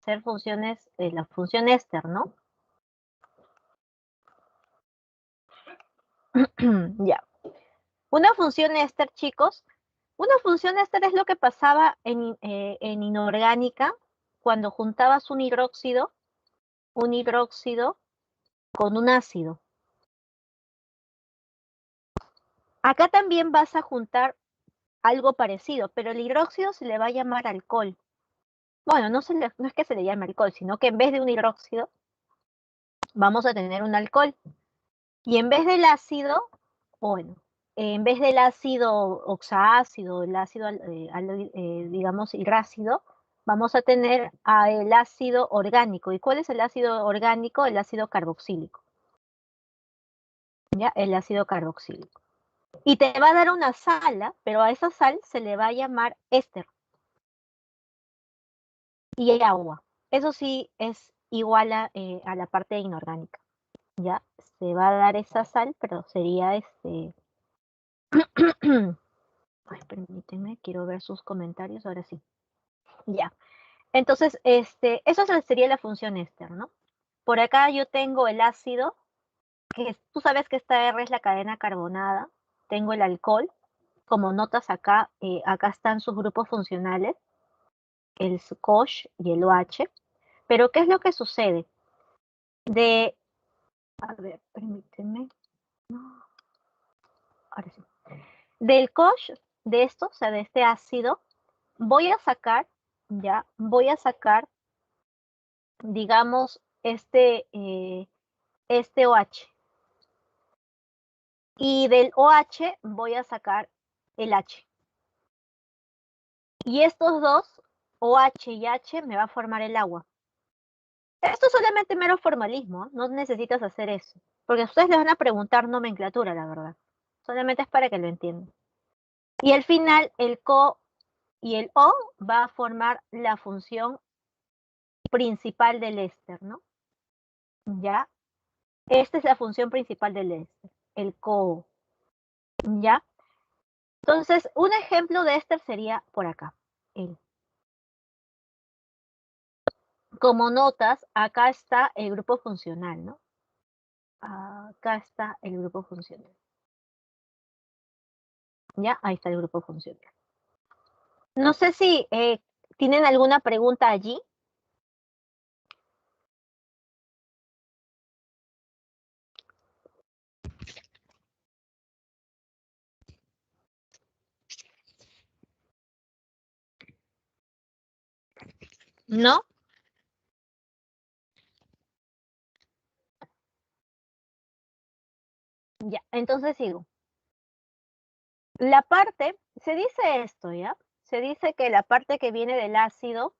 hacer funciones, la función éster, ¿no? Ya. Una función éster, chicos. Una función éster es lo que pasaba en inorgánica cuando juntabas un hidróxido con un ácido. Acá también vas a juntar algo parecido, pero el hidróxido se le va a llamar alcohol. Bueno, no es que se le llame alcohol, sino que en vez de un hidróxido vamos a tener un alcohol. Y en vez del ácido, bueno, en vez del ácido oxaácido, el ácido, digamos, hidrácido, vamos a tener el ácido orgánico. ¿Y cuál es el ácido orgánico? El ácido carboxílico. ¿Ya? El ácido carboxílico. Y te va a dar una sal, pero a esa sal se le va a llamar éster. Y hay agua. Eso sí es igual a la parte inorgánica. Ya se va a dar esa sal, pero sería Ay, permíteme, quiero ver sus comentarios, ahora sí. Ya. Entonces, eso sería la función éster, ¿no? Por acá yo tengo el ácido, tú sabes que esta R es la cadena carbonada. Tengo el alcohol. Como notas acá, acá están sus grupos funcionales, el COH y el OH. Pero, ¿qué es lo que sucede? A ver, permíteme. No, ahora sí. Del COH, de esto, o sea, de este ácido, voy a sacar, digamos, este OH. Y del OH voy a sacar el H. Y estos dos, OH y H, me va a formar el agua. Esto es solamente mero formalismo, ¿eh? No necesitas hacer eso. Porque ustedes les van a preguntar nomenclatura, la verdad. Solamente es para que lo entiendan. Y al final, el CO y el O va a formar la función principal del éster, ¿no? ¿Ya? Esta es la función principal del éster, el CO. ¿Ya? Entonces, un ejemplo de éster sería por acá. Como notas, acá está el grupo funcional, ¿no? Acá está el grupo funcional. ¿Ya? Ahí está el grupo funcional. No sé si tienen alguna pregunta allí. ¿No? Ya, entonces sigo. La parte, se dice esto, ¿ya? Se dice que la parte que viene del ácido,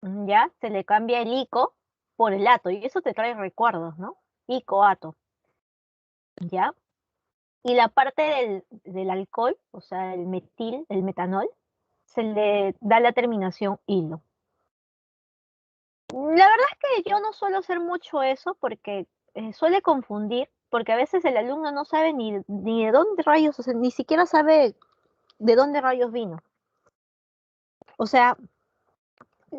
¿ya? Se le cambia el ico por el ato, y eso te trae recuerdos, ¿no? Ico-ato, ¿ya? Y la parte del alcohol, o sea, el metil, el metanol, se le da la terminación hilo. La verdad es que yo no suelo hacer mucho eso porque suele confundir, porque a veces el alumno no sabe ni de dónde rayos, o sea, ni siquiera sabe de dónde rayos vino. O sea,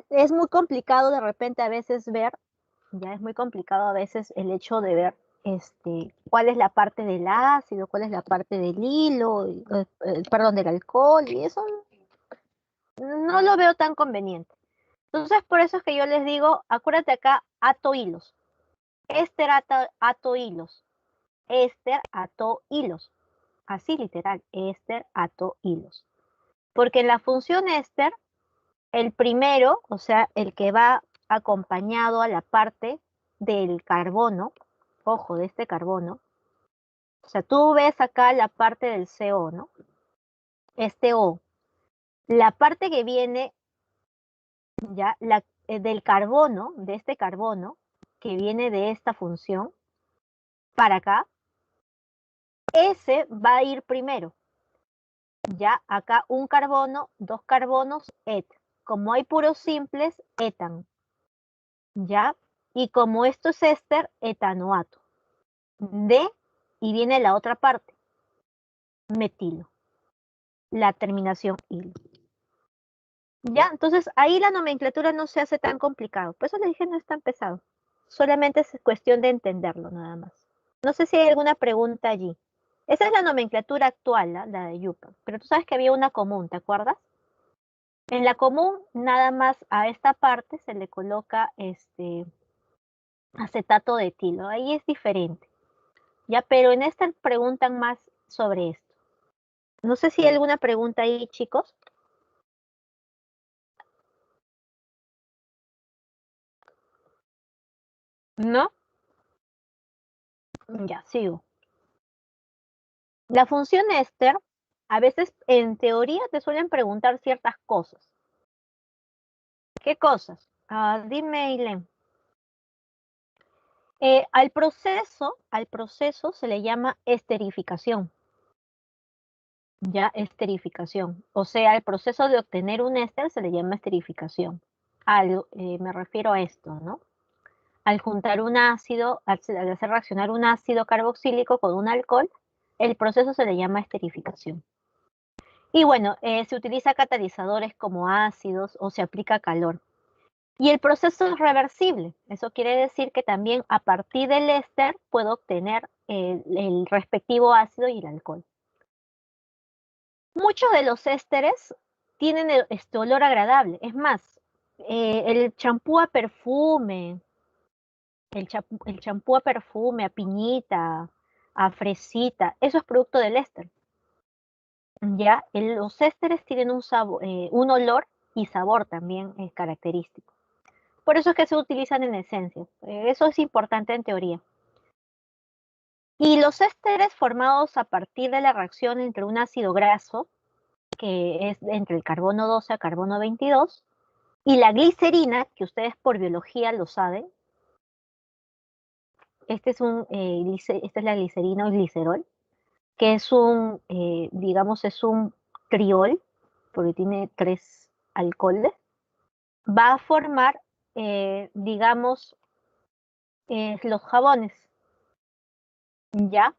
es muy complicado de repente a veces ver, ya es muy complicado a veces el hecho de ver cuál es la parte del ácido, cuál es la parte del hilo, perdón, del alcohol, y eso no lo veo tan conveniente. Entonces, por eso es que yo les digo, acuérdate acá, ato hilos. Éster ato hilos. Éster ato hilos. Así literal, éster ato hilos. Porque en la función éster, el primero, o sea, el que va acompañado a la parte del carbono, ojo, de este carbono, o sea, tú ves acá la parte del CO, ¿no? Este O. La parte que viene, ya, del carbono, de este carbono, que viene de esta función, para acá, ese va a ir primero. Ya, acá un carbono, dos carbonos, et. Como hay puros simples, etan. ¿Ya? Y como esto es éster, etanoato. De, y viene la otra parte, metilo. La terminación il. Ya, entonces ahí la nomenclatura no se hace tan complicado. Por eso le dije no es tan pesado. Solamente es cuestión de entenderlo nada más. No sé si hay alguna pregunta allí. Esa es la nomenclatura actual, la de Yupa. Pero tú sabes que había una común, ¿te acuerdas? En la común, nada más a esta parte se le coloca acetato de etilo. Ahí es diferente. Ya, pero en esta preguntan más sobre esto. No sé si hay alguna pregunta ahí, chicos. ¿No? Ya, sigo. La función éster, a veces en teoría te suelen preguntar ciertas cosas. ¿Qué cosas? Dime, Ilén. Al proceso se le llama esterificación. Ya, esterificación. O sea, el proceso de obtener un éster se le llama esterificación. Me refiero a esto, ¿no? Al juntar un ácido, al hacer reaccionar un ácido carboxílico con un alcohol, el proceso se le llama esterificación. Y bueno, se utiliza catalizadores como ácidos o se aplica calor. Y el proceso es reversible. Eso quiere decir que también a partir del éster puedo obtener el respectivo ácido y el alcohol. Muchos de los ésteres tienen este olor agradable. Es más, el champú a perfume, el champú a perfume, a piñita, a fresita, eso es producto del éster. Ya, los ésteres tienen un sabor, un olor y sabor también característico. Por eso es que se utilizan en esencias. Eso es importante en teoría. Y los ésteres formados a partir de la reacción entre un ácido graso, que es entre el carbono 12 a carbono 22, y la glicerina, que ustedes por biología lo saben, esta es la glicerina o glicerol, que es digamos, es un triol, porque tiene 3 alcoholes, va a formar, digamos, los jabones, ¿ya?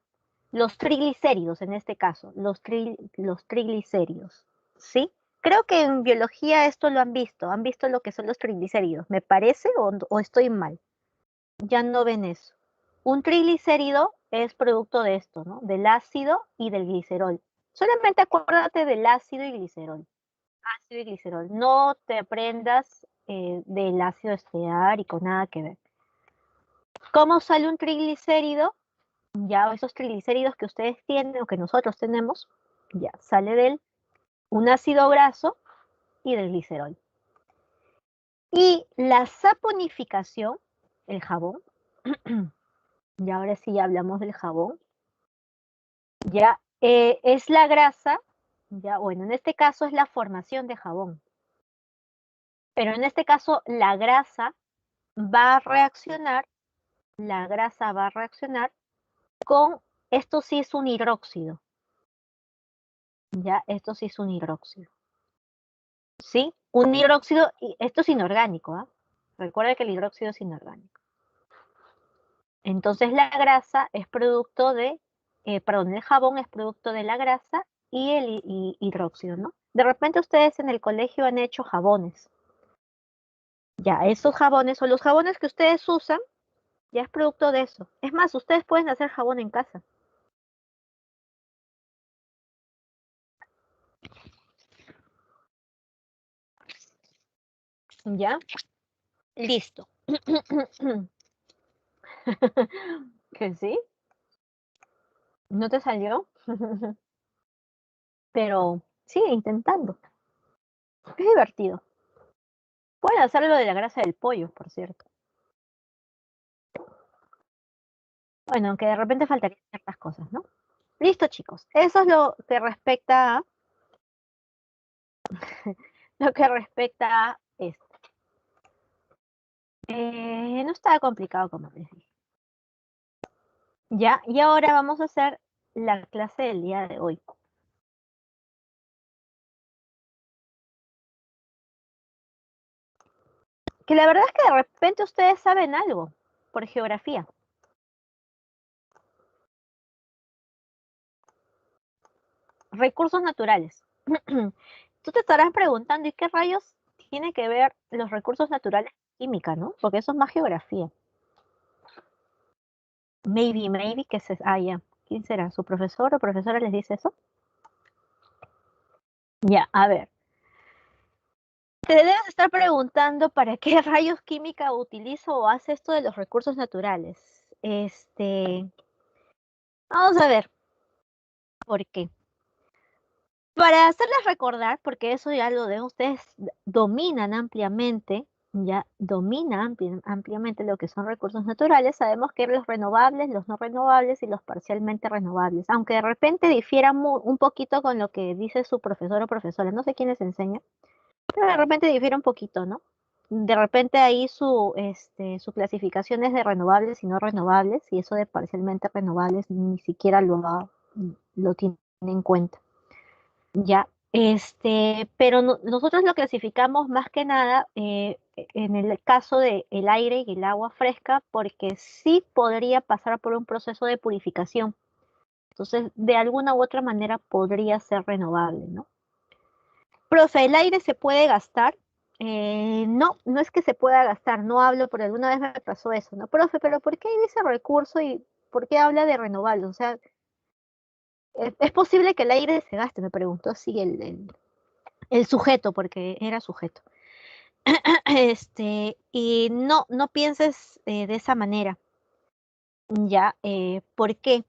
Los triglicéridos, en este caso, los triglicéridos, ¿sí? Creo que en biología esto lo han visto lo que son los triglicéridos, ¿me parece o estoy mal? Ya no ven eso. Un triglicérido es producto de esto, ¿no? Del ácido y del glicerol. Solamente acuérdate del ácido y glicerol. Ácido y glicerol. No te aprendas del ácido esteárico, nada que ver. ¿Cómo sale un triglicérido? Ya esos triglicéridos que ustedes tienen o que nosotros tenemos, ya sale del un ácido graso y del glicerol. Y la saponificación, el jabón, y ahora sí ya hablamos del jabón, ya es la grasa, ya bueno, en este caso es la formación de jabón, pero en este caso va a reaccionar, la grasa va a reaccionar con, esto sí es un hidróxido, ya, esto sí es un hidróxido. ¿Sí? Un hidróxido, y esto es inorgánico, ¿ah? Recuerda que el hidróxido es inorgánico. Entonces la grasa es producto perdón, el jabón es producto de la grasa y el hidróxido, ¿no? De repente ustedes en el colegio han hecho jabones. Ya, esos jabones o los jabones que ustedes usan, ya es producto de eso. Es más, ustedes pueden hacer jabón en casa. ¿Ya? Listo. ¿Que sí? ¿No te salió? Pero sigue intentando. Es divertido. Pueden hacer lo de la grasa del pollo, por cierto. Bueno, aunque de repente faltarían ciertas cosas, ¿no? Listo, chicos. Eso es lo que respecta a esto. No está complicado como les dije. Ya, y ahora vamos a hacer la clase del día de hoy. Que la verdad es que de repente ustedes saben algo por geografía. Recursos naturales. Tú te estarás preguntando, ¿y qué rayos tiene que ver los recursos naturales con química, no? Porque eso es más geografía. Maybe, que se... Ah, ya. ¿Quién será? ¿Su profesor o profesora les dice eso? Ya, a ver. Te debes estar preguntando para qué rayos química utiliza o hace esto de los recursos naturales. Vamos a ver por qué. Para hacerles recordar, porque eso ya lo de ustedes dominan ampliamente, ya ampliamente lo que son recursos naturales, sabemos que los renovables, los no renovables y los parcialmente renovables, aunque de repente difieran un poquito con lo que dice su profesor o profesora, no sé quién les enseña, pero de repente difiere un poquito, ¿no? De repente ahí su clasificación es de renovables y no renovables, y eso de parcialmente renovables ni siquiera lo tiene en cuenta. Ya, pero nosotros lo clasificamos más que nada en el caso del aire y el agua fresca, porque sí podría pasar por un proceso de purificación. Entonces, de alguna u otra manera podría ser renovable, ¿no? Profe, ¿el aire se puede gastar? No, no es que se pueda gastar, no hablo, por alguna vez me pasó eso, ¿no? Profe, pero ¿por qué hay ese recurso y por qué habla de renovables? O sea, ¿es posible que el aire se gaste? Me preguntó así el sujeto, porque era sujeto. Y no, no pienses de esa manera, ¿ya? ¿Por qué?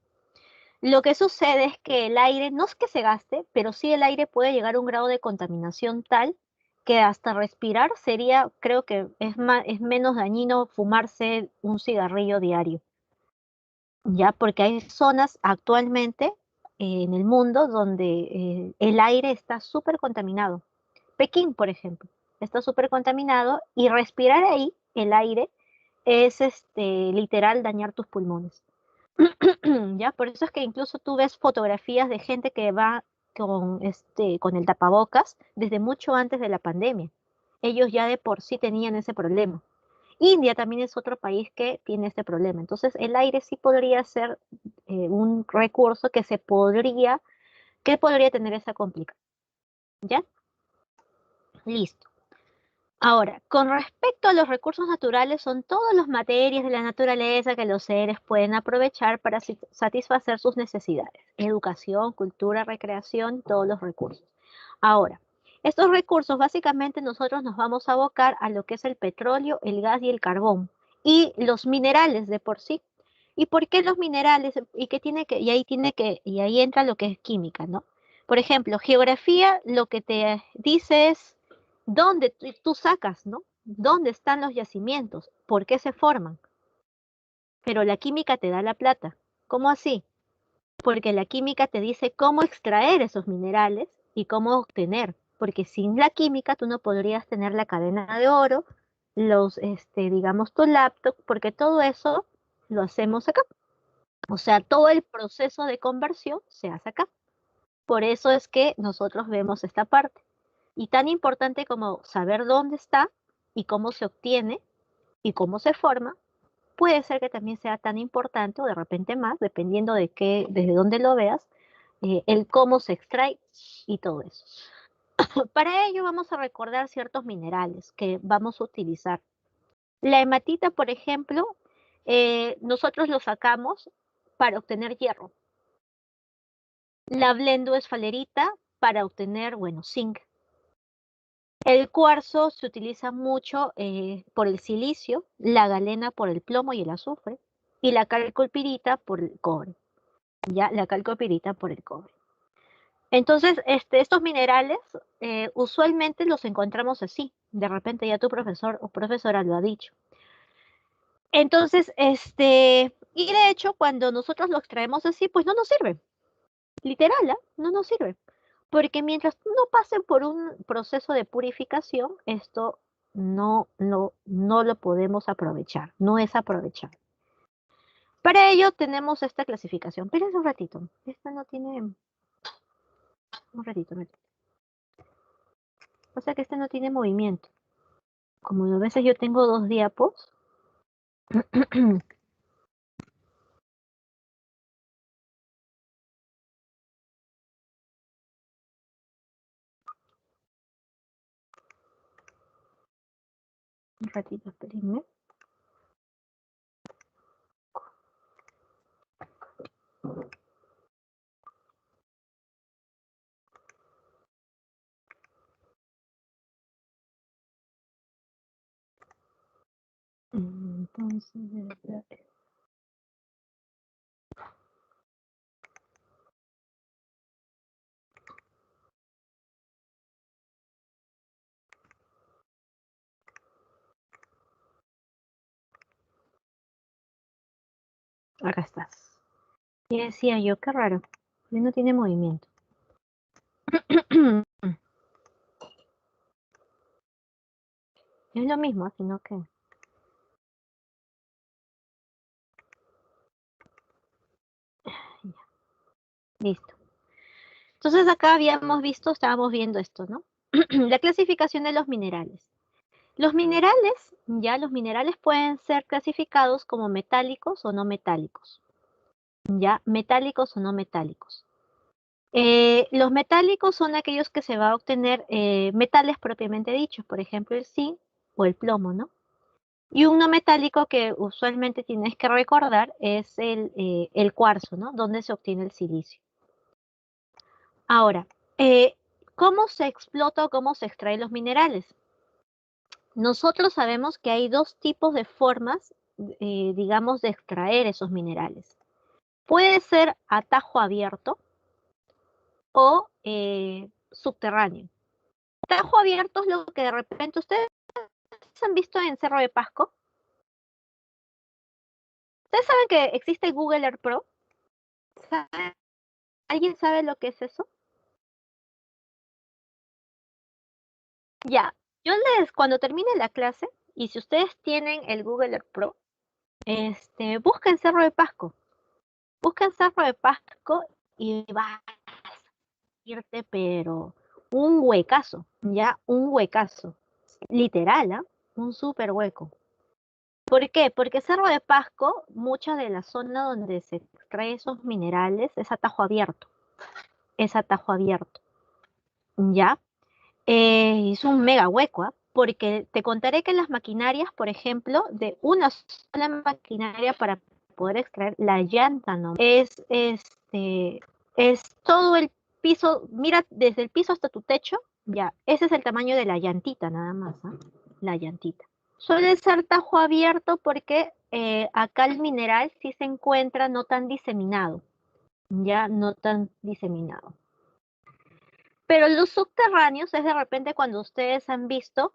Lo que sucede es que el aire, no es que se gaste, pero sí el aire puede llegar a un grado de contaminación tal que hasta respirar sería, creo que es menos dañino fumarse un cigarrillo diario, ¿ya? Porque hay zonas actualmente en el mundo donde el aire está súper contaminado. Pekín, por ejemplo, está súper contaminado y respirar ahí el aire es literal dañar tus pulmones. ¿Ya? Por eso es que incluso tú ves fotografías de gente que va con el tapabocas desde mucho antes de la pandemia. Ellos ya de por sí tenían ese problema. India también es otro país que tiene este problema. Entonces, el aire sí podría ser un recurso que podría tener esa complicación. ¿Ya? Listo. Ahora, con respecto a los recursos naturales, son todas las materias de la naturaleza que los seres pueden aprovechar para satisfacer sus necesidades. Educación, cultura, recreación, todos los recursos. Ahora, estos recursos básicamente nosotros nos vamos a abocar a lo que es el petróleo, el gas y el carbón y los minerales de por sí. ¿Y por qué los minerales? Y ahí entra lo que es química, ¿no? Por ejemplo, geografía lo que te dice es dónde tú sacas, ¿no? ¿Dónde están los yacimientos? ¿Por qué se forman? Pero la química te da la plata. ¿Cómo así? Porque la química te dice cómo extraer esos minerales y cómo obtener. Porque sin la química tú no podrías tener la cadena de oro, digamos, tu laptop, porque todo eso lo hacemos acá. O sea, todo el proceso de conversión se hace acá. Por eso es que nosotros vemos esta parte. Y tan importante como saber dónde está y cómo se obtiene y cómo se forma, puede ser que también sea tan importante o de repente más, dependiendo desde dónde lo veas, el cómo se extrae y todo eso. Para ello vamos a recordar ciertos minerales que vamos a utilizar. La hematita, por ejemplo, nosotros lo sacamos para obtener hierro. La blendoesfalerita para obtener, bueno, zinc. El cuarzo se utiliza mucho por el silicio, la galena por el plomo y el azufre, y la calcolpirita por el cobre. Ya, la calcolpirita por el cobre. Entonces, estos minerales usualmente los encontramos así. De repente ya tu profesor o profesora lo ha dicho. Entonces, y de hecho, cuando nosotros los extraemos así, pues no nos sirve. Literal, ¿ah? No nos sirve. Porque mientras no pasen por un proceso de purificación, esto no lo podemos aprovechar, no es aprovechar. Para ello tenemos esta clasificación. Espérense un ratito, esta no tiene, un ratito, o sea que este no tiene movimiento. Como a veces yo tengo dos diapos, Un ratito, espérenme. Entonces, acá estás. Y decía yo, qué raro, no tiene movimiento. Es lo mismo, sino que... Listo. Entonces acá estábamos viendo esto, ¿no? La clasificación de los minerales. Los minerales pueden ser clasificados como metálicos o no metálicos. Ya, metálicos o no metálicos. Los metálicos son aquellos que se va a obtener metales propiamente dichos, por ejemplo el zinc o el plomo, ¿no? Y un no metálico que usualmente tienes que recordar es el cuarzo, ¿no? Donde se obtiene el silicio. Ahora, ¿cómo se explota o cómo se extraen los minerales? Nosotros sabemos que hay dos tipos de formas, digamos, de extraer esos minerales. Puede ser a tajo abierto o subterráneo. Tajo abierto es lo que de repente ustedes han visto en Cerro de Pasco. ¿Ustedes saben que existe el Google Earth Pro? ¿Alguien sabe lo que es eso? Ya, cuando termine la clase, y si ustedes tienen el Google Earth Pro, busquen Cerro de Pasco. Busquen Cerro de Pasco y vas a irte, pero un huecazo, ya, un huecazo. Literal, ¿ah? Un súper hueco. ¿Por qué? Porque Cerro de Pasco, mucha de la zona donde se extrae esos minerales es a tajo abierto. Es a tajo abierto, ¿ya? Es un mega hueco, ¿ah? Porque te contaré que las maquinarias, por ejemplo, de una sola maquinaria para poder extraer la llanta, ¿no? Es todo el piso, mira, desde el piso hasta tu techo, ya, ese es el tamaño de la llantita nada más, ¿ah? La llantita. Suele ser tajo abierto porque acá el mineral sí se encuentra no tan diseminado, ya no tan diseminado. Pero los subterráneos es de repente cuando ustedes han visto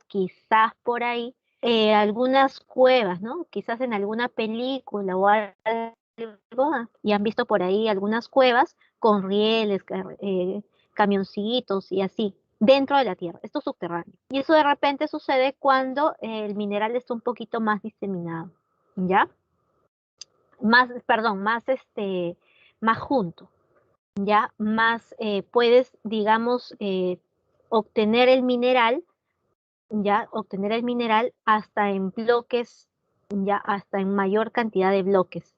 quizás por ahí algunas cuevas, ¿no? Quizás en alguna película o algo, y han visto por ahí algunas cuevas con rieles, camioncitos y así, dentro de la tierra. Esto es subterráneo. Y eso de repente sucede cuando el mineral está un poquito más diseminado, ¿ya? Más junto. Ya más puedes, digamos, obtener el mineral, hasta en bloques, ya hasta en mayor cantidad de bloques.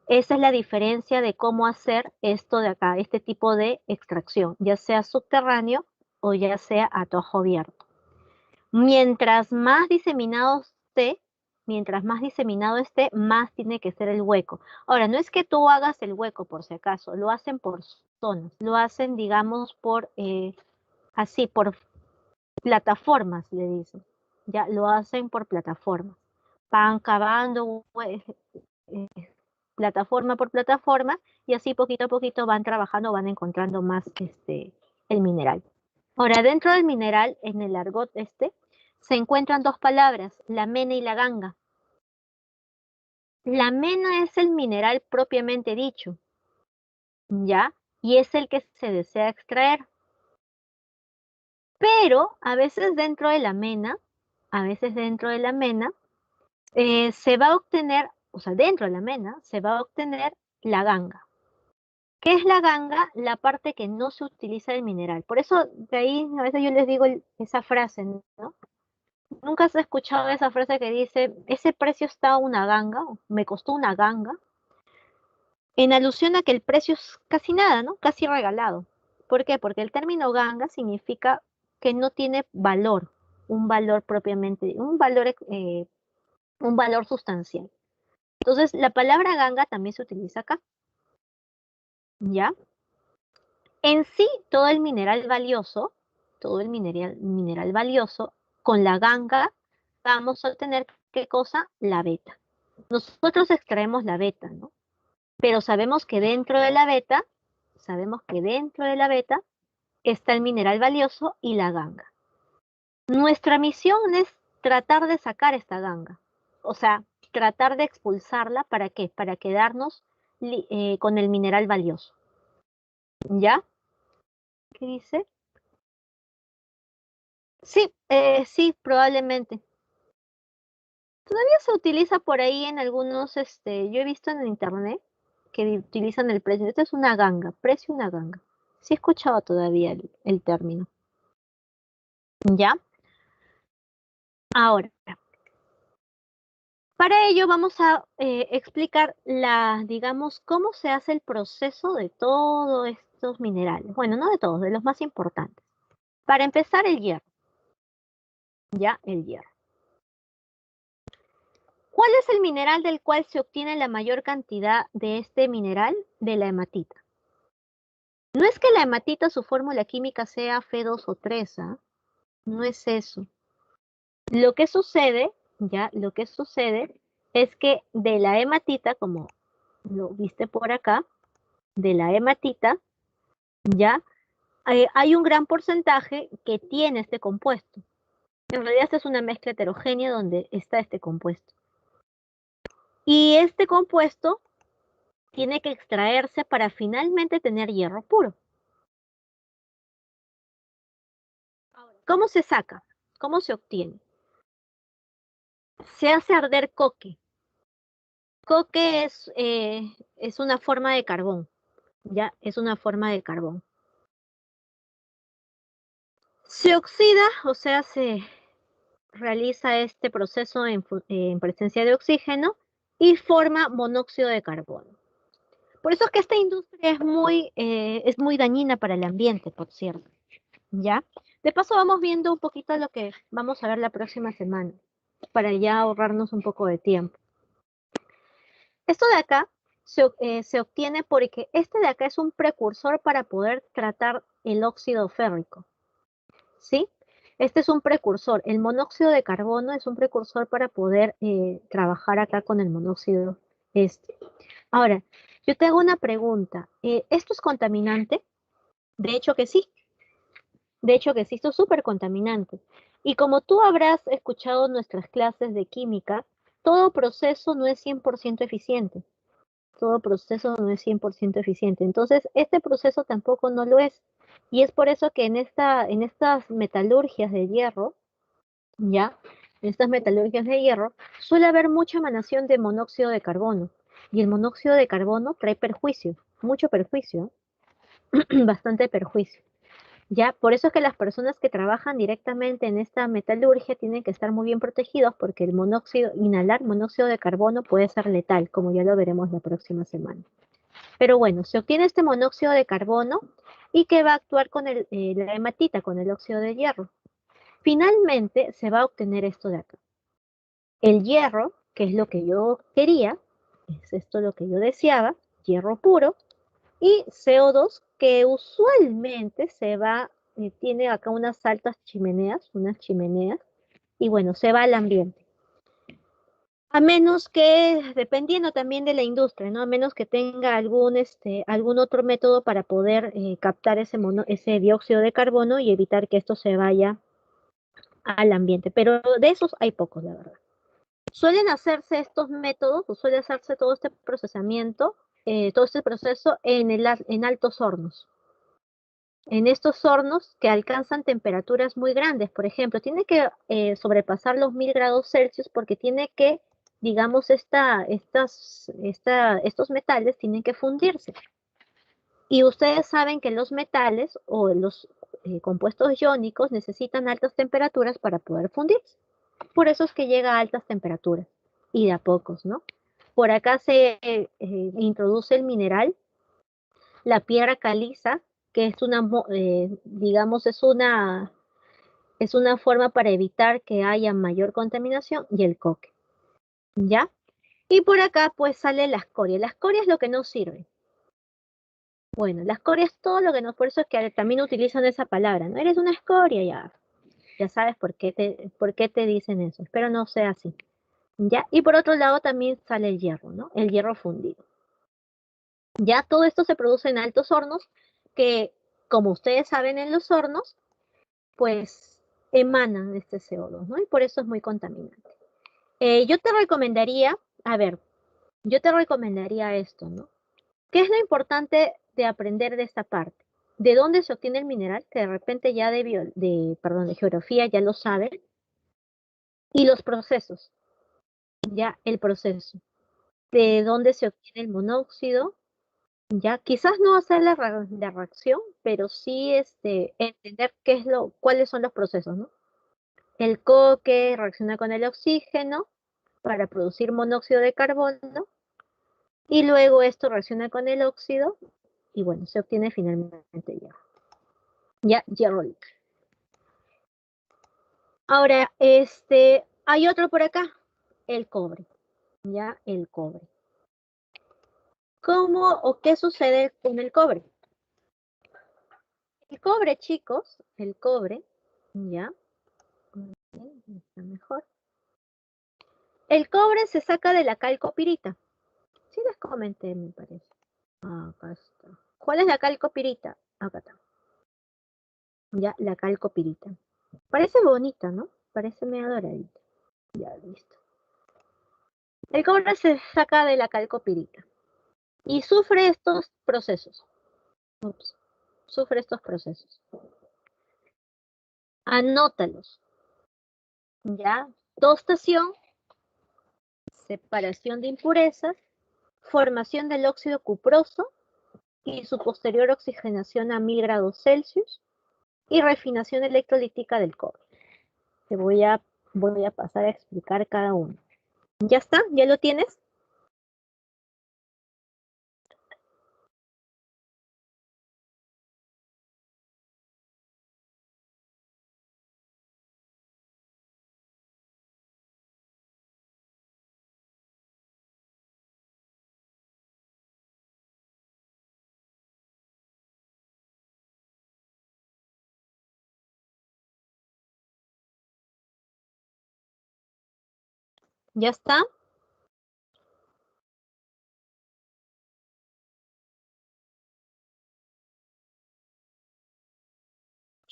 Esa es la diferencia de cómo hacer esto de acá, este tipo de extracción, ya sea subterráneo o ya sea a tajo abierto. Mientras más diseminado esté, más tiene que ser el hueco. Ahora, no es que tú hagas el hueco por si acaso, lo hacen por zonas, lo hacen, digamos, por plataformas, le dicen. Ya, lo hacen por plataformas. Van cavando eh, plataforma por plataforma y así poquito a poquito van trabajando, van encontrando más el mineral. Ahora, dentro del mineral, en el argot se encuentran dos palabras, la mena y la ganga. La mena es el mineral propiamente dicho, ¿ya? Y es el que se desea extraer. Pero a veces dentro de la mena, se va a obtener, o sea, dentro de la mena, se va a obtener la ganga. ¿Qué es la ganga? La parte que no se utiliza del mineral. Por eso, de ahí a veces yo les digo esa frase, ¿no? ¿Nunca has escuchado esa frase que dice, ese precio está una ganga, o me costó una ganga? En alusión a que el precio es casi nada, ¿no? Casi regalado. ¿Por qué? Porque el término ganga significa que no tiene valor un valor propiamente, un valor sustancial. Entonces, la palabra ganga también se utiliza acá, ¿ya? En sí, todo el mineral valioso, con la ganga vamos a obtener, ¿qué cosa? La beta. Nosotros extraemos la beta, ¿no? Pero sabemos que dentro de la beta está el mineral valioso y la ganga. Nuestra misión es tratar de sacar esta ganga, o sea, tratar de expulsarla, ¿para qué? Para quedarnos con el mineral valioso, ¿ya? ¿Qué dice? Sí, sí, probablemente. Todavía se utiliza por ahí en algunos, yo he visto en internet que utilizan el precio. Esto es una ganga, precio una ganga. Sí he escuchado todavía el término. ¿Ya? Ahora, para ello vamos a explicar digamos, cómo se hace el proceso de todos estos minerales. Bueno, no de todos, de los más importantes. Para empezar, el hierro. ¿Ya? El hierro. ¿Cuál es el mineral del cual se obtiene la mayor cantidad de este mineral? De la hematita. No es que la hematita, su fórmula química sea Fe2 o 3, ¿ah? No es eso. Lo que sucede, ya, lo que sucede es que de la hematita, como lo viste por acá, de la hematita, ya, hay un gran porcentaje que tiene este compuesto. En realidad esta es una mezcla heterogénea donde está este compuesto. Y este compuesto tiene que extraerse para finalmente tener hierro puro. ¿Cómo se saca? ¿Cómo se obtiene? Se hace arder coque. Coque es una forma de carbón, ya, es una forma de carbón. Se oxida, o sea, se realiza este proceso en presencia de oxígeno y forma monóxido de carbono. Por eso es que esta industria es muy dañina para el ambiente, por cierto, ¿ya? De paso vamos viendo un poquito lo que vamos a ver la próxima semana, para ya ahorrarnos un poco de tiempo. Esto de acá se obtiene porque este de acá es un precursor para poder tratar el óxido férrico, ¿sí? Este es un precursor. El monóxido de carbono es un precursor para poder trabajar acá con el monóxido este. Ahora, yo te hago una pregunta. ¿Esto es contaminante? De hecho que sí. De hecho que sí, esto es súper contaminante. Y como tú habrás escuchado nuestras clases de química, todo proceso no es 100% eficiente. Todo proceso no es 100% eficiente. Entonces, este proceso tampoco no lo es. Y es por eso que en estas metalurgias de hierro, ¿ya? En estas metalurgias de hierro, suele haber mucha emanación de monóxido de carbono. Y el monóxido de carbono trae perjuicio, mucho perjuicio, bastante perjuicio. Ya, por eso es que las personas que trabajan directamente en esta metalurgia tienen que estar muy bien protegidos porque inhalar monóxido de carbono puede ser letal, como ya lo veremos la próxima semana. Pero bueno, se obtiene este monóxido de carbono y que va a actuar con la hematita, con el óxido de hierro. Finalmente se va a obtener esto de acá. El hierro, que es lo que yo quería, es esto lo que yo deseaba, hierro puro, y CO2, que usualmente tiene acá unas altas chimeneas, y bueno, se va al ambiente. A menos que, dependiendo también de la industria, ¿no? A menos que tenga algún otro método para poder captar ese dióxido de carbono y evitar que esto se vaya al ambiente. Pero de esos hay pocos, la verdad. Suelen hacerse estos métodos, o suele hacerse todo este procesamiento, todo este proceso en altos hornos. En estos hornos que alcanzan temperaturas muy grandes, por ejemplo, tiene que sobrepasar los 1000 °C porque tiene que, digamos, estos metales tienen que fundirse. Y ustedes saben que los metales o los compuestos iónicos necesitan altas temperaturas para poder fundirse. Por eso es que llega a altas temperaturas y de a pocos, ¿no? Por acá se introduce el mineral, la piedra caliza, que es digamos, es una forma para evitar que haya mayor contaminación, y el coque, ¿ya? Y por acá pues sale la escoria. La escoria es lo que no sirve. Bueno, la escoria es todo lo que no, por eso es que también utilizan esa palabra, ¿no? Eres una escoria, ya sabes por qué te dicen eso. Espero no sea así, ¿ya? Y por otro lado también sale el hierro, ¿no? El hierro fundido. Ya todo esto se produce en altos hornos que, como ustedes saben, en los hornos, pues emanan este CO2, ¿no? Y por eso es muy contaminante. Yo te recomendaría, a ver, yo te recomendaría esto, ¿no? ¿Qué es lo importante de aprender de esta parte? ¿De dónde se obtiene el mineral? Que de repente ya de geografía ya lo saben. Y los procesos, ya el proceso. ¿De dónde se obtiene el monóxido? Ya, quizás no hacer la reacción, pero sí entender cuáles son los procesos, ¿no? El coque reacciona con el oxígeno para producir monóxido de carbono y luego esto reacciona con el óxido y bueno, se obtiene finalmente hierro. Ya, hierro líquido. Ahora, hay otro por acá, el cobre. Ya, el cobre. ¿Cómo o qué sucede con el cobre? El cobre, chicos, el cobre, ya, está mejor. El cobre se saca de la calcopirita. Sí les comenté, me parece. Acá está. ¿Cuál es la calcopirita? Acá está. Ya, la calcopirita. Parece bonita, ¿no? Parece medio doradita. Ya, listo. El cobre se saca de la calcopirita y sufre estos procesos. Ups, sufre estos procesos. Anótalos. Ya, tostación, separación de impurezas, formación del óxido cuproso y su posterior oxigenación a 1000 grados Celsius y refinación electrolítica del cobre. Te voy a pasar a explicar cada uno. ¿Ya está? ¿Ya lo tienes? ¿Ya está?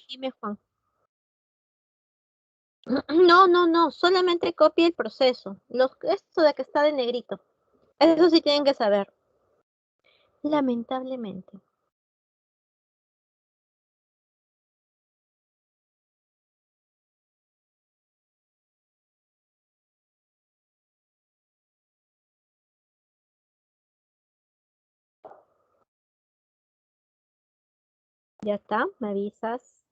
Dime, Juan. No, no, no, solamente copia el proceso. Esto de que está de negrito. Eso sí tienen que saber. Lamentablemente. ¿Ya está? ¿Me avisas?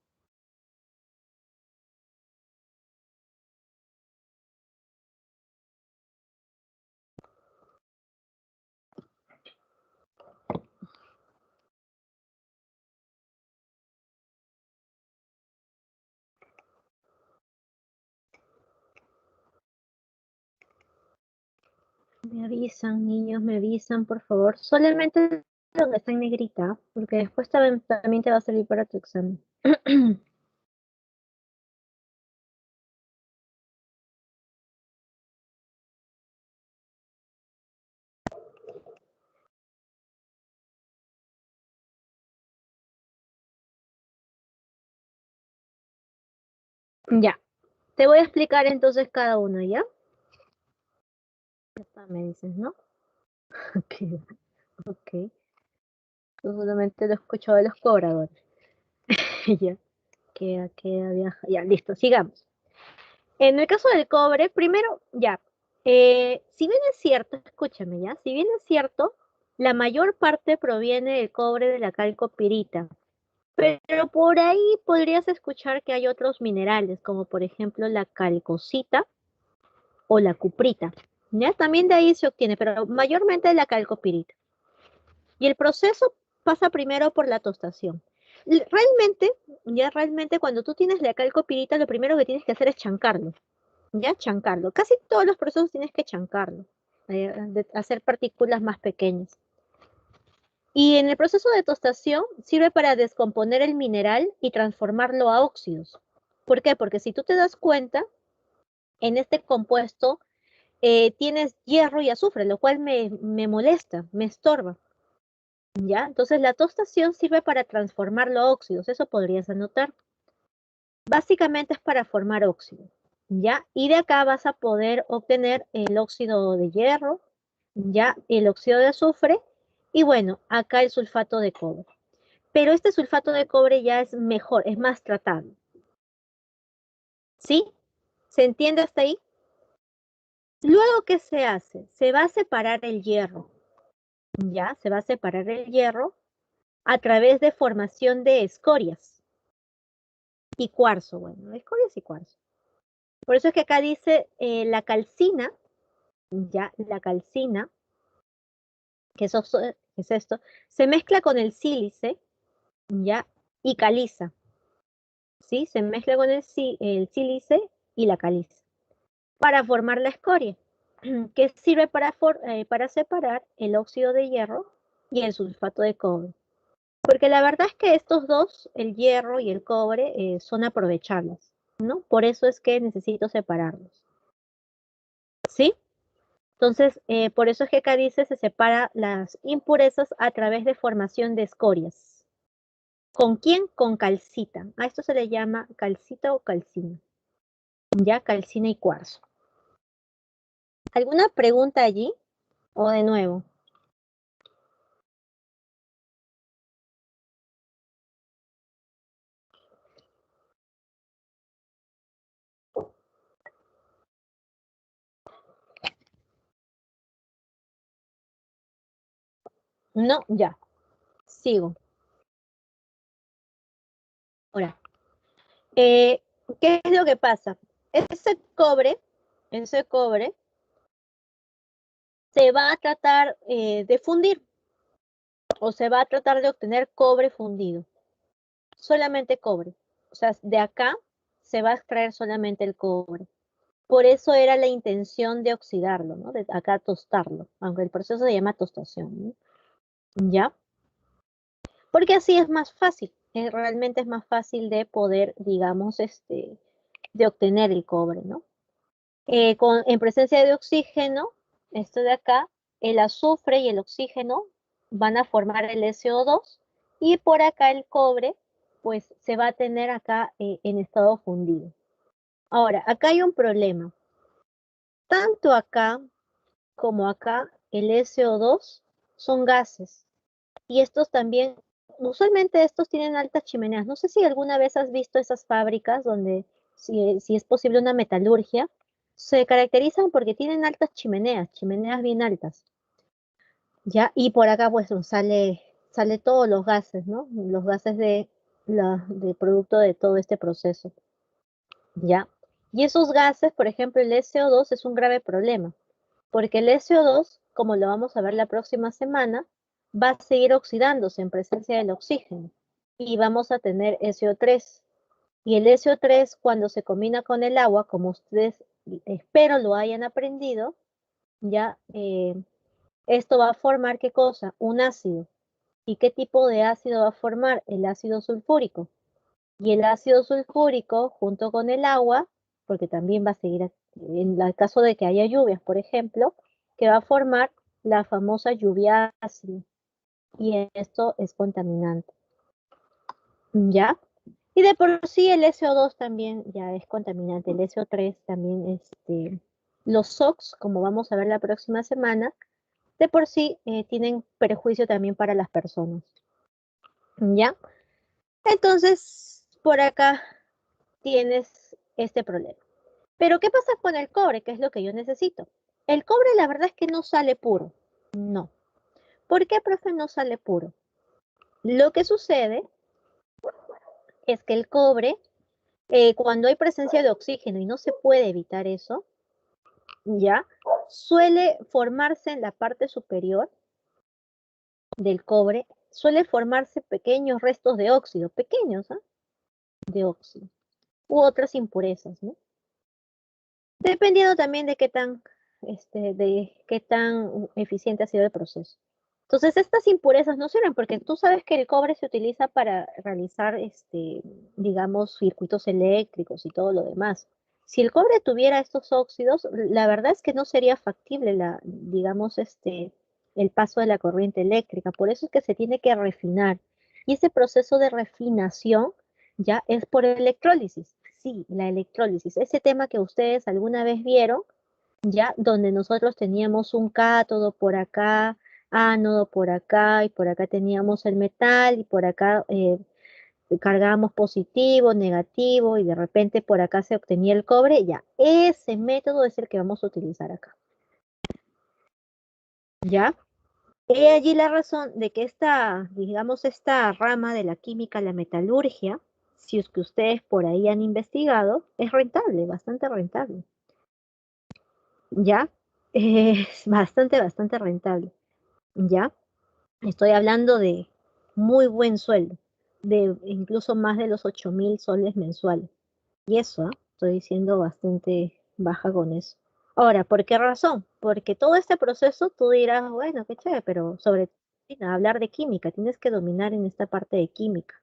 Me avisan, niños, me avisan, por favor. Solamente lo que está en negrita, porque después también te va a servir para tu examen. Ya, te voy a explicar entonces cada uno, ¿ya? Ya está, me dices, ¿no? Ok, ok. Yo solamente lo escucho de los cobradores. Ya, viaja. Ya, listo, sigamos. En el caso del cobre, primero, ya, si bien es cierto, escúchame ya, si bien es cierto, la mayor parte proviene del cobre de la calcopirita, pero por ahí podrías escuchar que hay otros minerales, como por ejemplo la calcosita o la cuprita, ¿ya? También de ahí se obtiene, pero mayormente la calcopirita. Y el proceso pasa primero por la tostación. Realmente cuando tú tienes la calcopirita, lo primero que tienes que hacer es chancarlo, ya chancarlo. Casi todos los procesos tienes que chancarlo, hacer partículas más pequeñas. Y en el proceso de tostación sirve para descomponer el mineral y transformarlo a óxidos. ¿Por qué? Porque si tú te das cuenta, en este compuesto tienes hierro y azufre, lo cual me molesta, me estorba. ¿Ya? Entonces la tostación sirve para transformarlo a óxidos, eso podrías anotar. Básicamente es para formar óxido, ¿ya? Y de acá vas a poder obtener el óxido de hierro, ¿ya? El óxido de azufre y bueno, acá el sulfato de cobre. Pero este sulfato de cobre ya es mejor, es más tratable. ¿Sí? ¿Se entiende hasta ahí? Luego, ¿qué se hace? Se va a separar el hierro, ¿ya? Se va a separar el hierro a través de formación de escorias y cuarzo, bueno, escorias y cuarzo. Por eso es que acá dice la calcina, ya, la calcina, que es esto, se mezcla con el sílice, ya, y caliza, ¿sí? Se mezcla con el sílice y la caliza para formar la escoria, que sirve para separar el óxido de hierro y el sulfato de cobre. Porque la verdad es que estos dos, el hierro y el cobre, son aprovechables, ¿no? Por eso es que necesito separarlos, ¿sí? Entonces, por eso es que acá dice se separa las impurezas a través de formación de escorias. ¿Con quién? Con calcita. A esto se le llama calcita o calcina. Ya, calcina y cuarzo. ¿Alguna pregunta allí? ¿O de nuevo? No, ya. Sigo. Ahora, eh, ¿qué es lo que pasa? Ese cobre se va a tratar de fundir o se va a tratar de obtener cobre fundido. Solamente cobre. O sea, de acá se va a extraer solamente el cobre. Por eso era la intención de oxidarlo, ¿no? De acá tostarlo, aunque el proceso se llama tostación, ¿no? ¿Ya? Porque así es más fácil, realmente es más fácil de poder, digamos, de obtener el cobre, ¿no? En presencia de oxígeno, esto de acá, el azufre y el oxígeno van a formar el SO2 y por acá el cobre, pues se va a tener acá en estado fundido. Ahora, acá hay un problema. Tanto acá como acá, el SO2 son gases. Y estos también, usualmente estos tienen altas chimeneas. No sé si alguna vez has visto esas fábricas donde, si es posible una metalurgia, se caracterizan porque tienen altas chimeneas bien altas. ¿Ya? Y por acá pues sale todos los gases, ¿no? Los gases de producto de todo este proceso. ¿Ya? Y esos gases, por ejemplo, el SO2 es un grave problema, porque el SO2, como lo vamos a ver la próxima semana, va a seguir oxidándose en presencia del oxígeno y vamos a tener SO3. Y el SO3, cuando se combina con el agua, como ustedes espero lo hayan aprendido, ya esto va a formar ¿qué cosa? Un ácido. ¿Y qué tipo de ácido va a formar? El ácido sulfúrico. Y el ácido sulfúrico, junto con el agua, porque también va a seguir, en el caso de que haya lluvias, por ejemplo, que va a formar la famosa lluvia ácida. Y esto es contaminante. ¿Ya? Y de por sí el SO2 también ya es contaminante. El SO3 también, los SOx, como vamos a ver la próxima semana, de por sí tienen perjuicio también para las personas. ¿Ya? Entonces, por acá tienes este problema. Pero, ¿qué pasa con el cobre? ¿Qué es lo que yo necesito? El cobre, la verdad es que no sale puro. No. ¿Por qué, profe, no sale puro? Lo que sucede es que el cobre, cuando hay presencia de oxígeno y no se puede evitar eso, ya, suele formarse en la parte superior del cobre suele formarse pequeños restos de óxido, pequeños, ¿ah? De óxido, u otras impurezas, ¿no? Dependiendo también de qué tan eficiente ha sido el proceso. Entonces, estas impurezas no sirven porque tú sabes que el cobre se utiliza para realizar, digamos, circuitos eléctricos y todo lo demás. Si el cobre tuviera estos óxidos, la verdad es que no sería factible digamos, el paso de la corriente eléctrica. Por eso es que se tiene que refinar. Y ese proceso de refinación ya es por electrólisis. Sí, la electrólisis, ese tema que ustedes alguna vez vieron, ya donde nosotros teníamos un cátodo por acá, ánodo por acá, y por acá teníamos el metal, y por acá cargábamos positivo, negativo, y de repente por acá se obtenía el cobre, ya, ese método es el que vamos a utilizar acá. ¿Ya? He allí la razón de que digamos, esta rama de la química, la metalurgia, si es que ustedes por ahí han investigado, es rentable, bastante rentable. ¿Ya? Es bastante rentable. ¿Ya? Estoy hablando de muy buen sueldo, de incluso más de los 8.000 soles mensuales. Y eso, ¿ah? Estoy siendo bastante baja con eso. Ahora, ¿por qué razón? Porque todo este proceso tú dirás, bueno, qué chévere, pero sobre hablar de química, tienes que dominar en esta parte de química,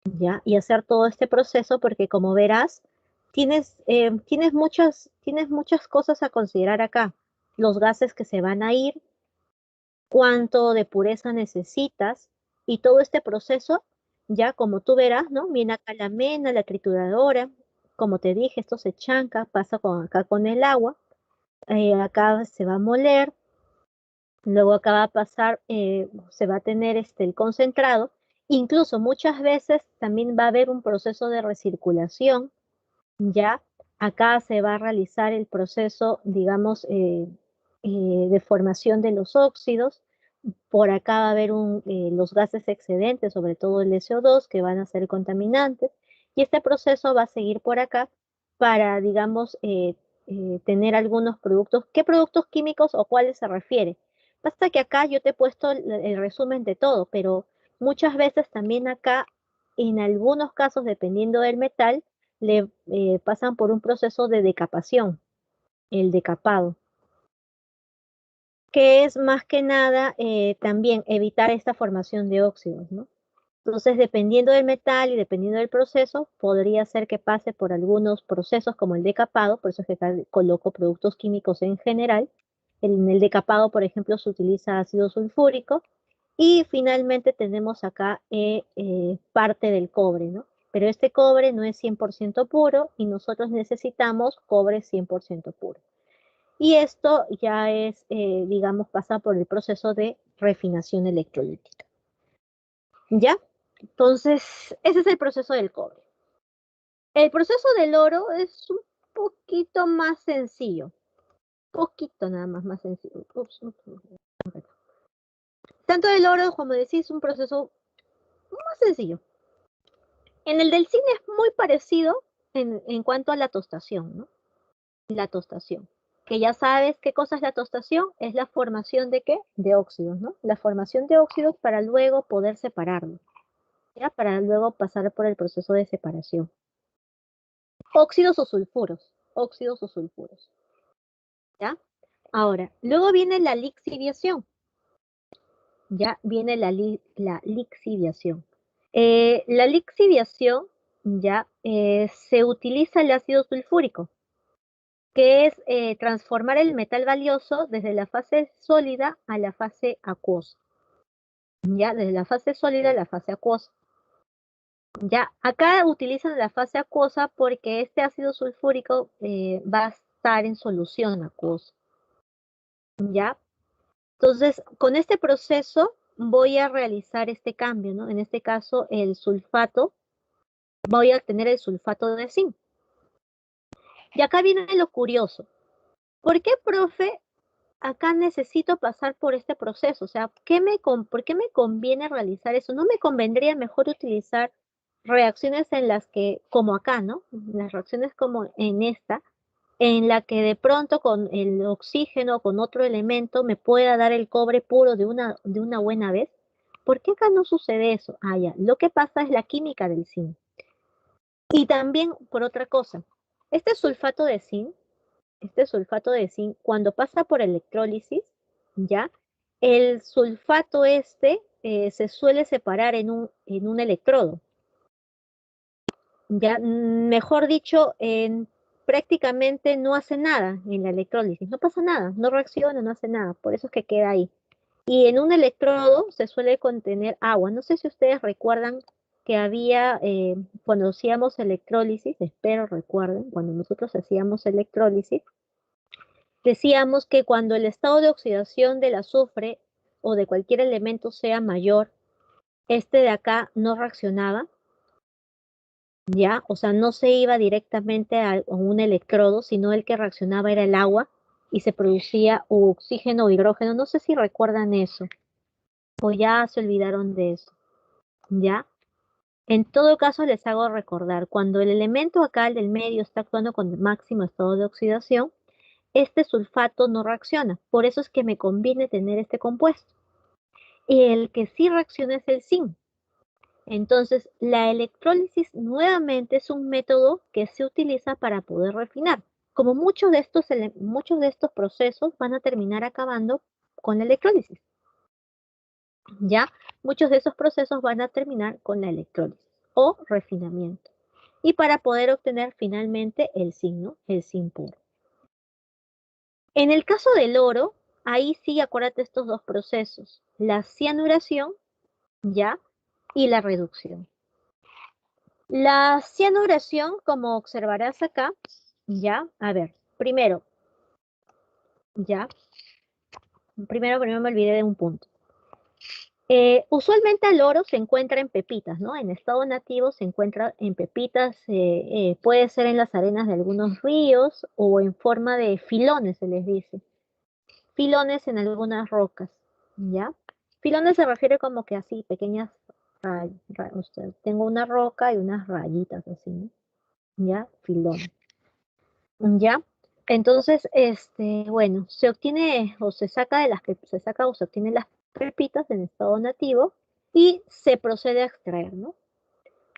¿ya? Y hacer todo este proceso porque como verás, tienes muchas cosas a considerar acá. Los gases que se van a ir, cuánto de pureza necesitas y todo este proceso, ya como tú verás, ¿no? Viene acá la mena, la trituradora, como te dije, esto se chanca, pasa acá con el agua, acá se va a moler, luego acá va a pasar, se va a tener el concentrado, incluso muchas veces también va a haber un proceso de recirculación, ya acá se va a realizar el proceso, digamos, de formación de los óxidos. Por acá va a haber los gases excedentes, sobre todo el SO2, que van a ser contaminantes. Y este proceso va a seguir por acá para, digamos, tener algunos productos. ¿Qué productos químicos o cuáles se refiere? Basta que acá yo te he puesto el resumen de todo, pero muchas veces también acá, en algunos casos, dependiendo del metal, le pasan por un proceso de decapación, el decapado, que es más que nada también evitar esta formación de óxidos, ¿no? Entonces, dependiendo del metal y dependiendo del proceso, podría ser que pase por algunos procesos como el decapado, por eso es que acá coloco productos químicos en general. En el decapado, por ejemplo, se utiliza ácido sulfúrico y finalmente tenemos acá parte del cobre, ¿no? Pero este cobre no es 100% puro y nosotros necesitamos cobre 100% puro. Y esto ya es, digamos, pasa por el proceso de refinación electrolítica. ¿Ya? Entonces, ese es el proceso del cobre. El proceso del oro es un poquito más sencillo. Poquito nada más sencillo. Tanto el oro, como decís, es un proceso más sencillo. En el del cine es muy parecido en cuanto a la tostación, ¿no? La tostación. Que ya sabes qué cosa es la tostación, es la formación de qué? De óxidos, ¿no? La formación de óxidos para luego poder separarlos, ¿ya? Para luego pasar por el proceso de separación. Óxidos o sulfuros, óxidos o sulfuros, ¿ya? Ahora, luego viene la lixiviación, ya viene la lixiviación. La lixiviación, ya, se utiliza el ácido sulfúrico, que es transformar el metal valioso desde la fase sólida a la fase acuosa. Ya, desde la fase sólida a la fase acuosa. Ya, acá utilizan la fase acuosa porque este ácido sulfúrico va a estar en solución acuosa. Ya, entonces con este proceso voy a realizar este cambio, ¿no? En este caso, el sulfato, voy a obtener el sulfato de zinc. Y acá viene lo curioso. ¿Por qué, profe, acá necesito pasar por este proceso? O sea, ¿por qué me conviene realizar eso? ¿No me convendría mejor utilizar reacciones en las que, como acá, ¿no? Las reacciones como en esta, en la que de pronto con el oxígeno, con otro elemento, me pueda dar el cobre puro de una buena vez. ¿Por qué acá no sucede eso? Ah, ya, lo que pasa es la química del zinc. Y también por otra cosa, este sulfato de zinc, cuando pasa por electrólisis, ¿ya? El sulfato se suele separar en un electrodo, ¿ya? Mejor dicho, prácticamente no hace nada en la electrólisis, no pasa nada, no reacciona, no hace nada, por eso es que queda ahí. Y en un electrodo se suele contener agua. No sé si ustedes recuerdan que había, cuando hacíamos electrólisis, espero recuerden, cuando nosotros hacíamos electrólisis, decíamos que cuando el estado de oxidación del azufre o de cualquier elemento sea mayor, este de acá no reaccionaba, ¿ya? O sea, no se iba directamente a un electrodo, sino el que reaccionaba era el agua y se producía oxígeno o hidrógeno. No sé si recuerdan eso o ya se olvidaron de eso, ¿ya? En todo caso, les hago recordar, cuando el elemento acá, el del medio, está actuando con el máximo estado de oxidación, este sulfato no reacciona. Por eso es que me conviene tener este compuesto. Y el que sí reacciona es el zinc. Entonces, la electrólisis nuevamente es un método que se utiliza para poder refinar. Como muchos de estos procesos van a terminar acabando con la electrólisis, ¿ya? Muchos de esos procesos van a terminar con la electrólisis o refinamiento. Y para poder obtener finalmente el zinc, ¿no? El zinc puro. En el caso del oro, ahí sí acuérdate estos dos procesos, la cianuración, ¿ya? Y la reducción. La cianuración, como observarás acá, ¿ya? A ver, primero, ¿ya? Primero me olvidé de un punto. Usualmente el oro se encuentra en pepitas, ¿no? En estado nativo se encuentra en pepitas, puede ser en las arenas de algunos ríos o en forma de filones, se les dice. Filones en algunas rocas, ¿ya? Filones se refiere como que así, pequeñas tengo una roca y unas rayitas así, ¿no? ¿Ya? Filón, ¿ya? Entonces, bueno, se obtiene o se saca se saca o se obtienen las pepitas en estado nativo y se procede a extraer, ¿no?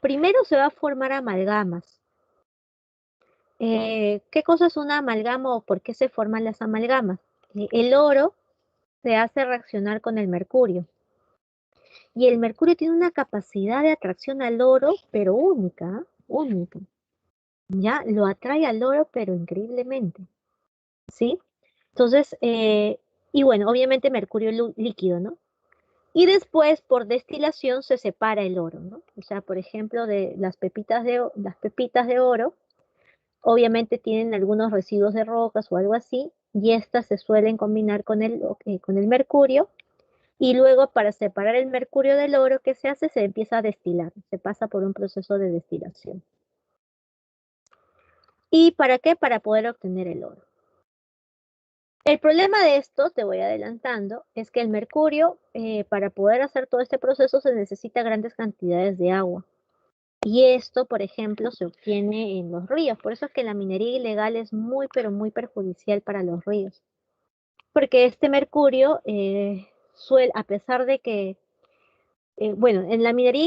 Primero se va a formar amalgamas. ¿Qué cosa es una amalgama o por qué se forman las amalgamas? El oro se hace reaccionar con el mercurio. Y el mercurio tiene una capacidad de atracción al oro, pero única, única. Ya lo atrae al oro, pero increíblemente. ¿Sí? Entonces, y bueno, obviamente mercurio líquido, ¿no? Y después, por destilación, se separa el oro, ¿no? O sea, por ejemplo, de las pepitas de oro, obviamente tienen algunos residuos de rocas o algo así, y estas se suelen combinar con el mercurio. Y luego para separar el mercurio del oro, ¿qué se hace? Se empieza a destilar, se pasa por un proceso de destilación. ¿Y para qué? Para poder obtener el oro. El problema de esto, te voy adelantando, es que el mercurio, para poder hacer todo este proceso se necesita grandes cantidades de agua. Y esto, por ejemplo, se obtiene en los ríos. Por eso es que la minería ilegal es muy, pero muy perjudicial para los ríos. Porque este mercurio a pesar de que bueno, en la minería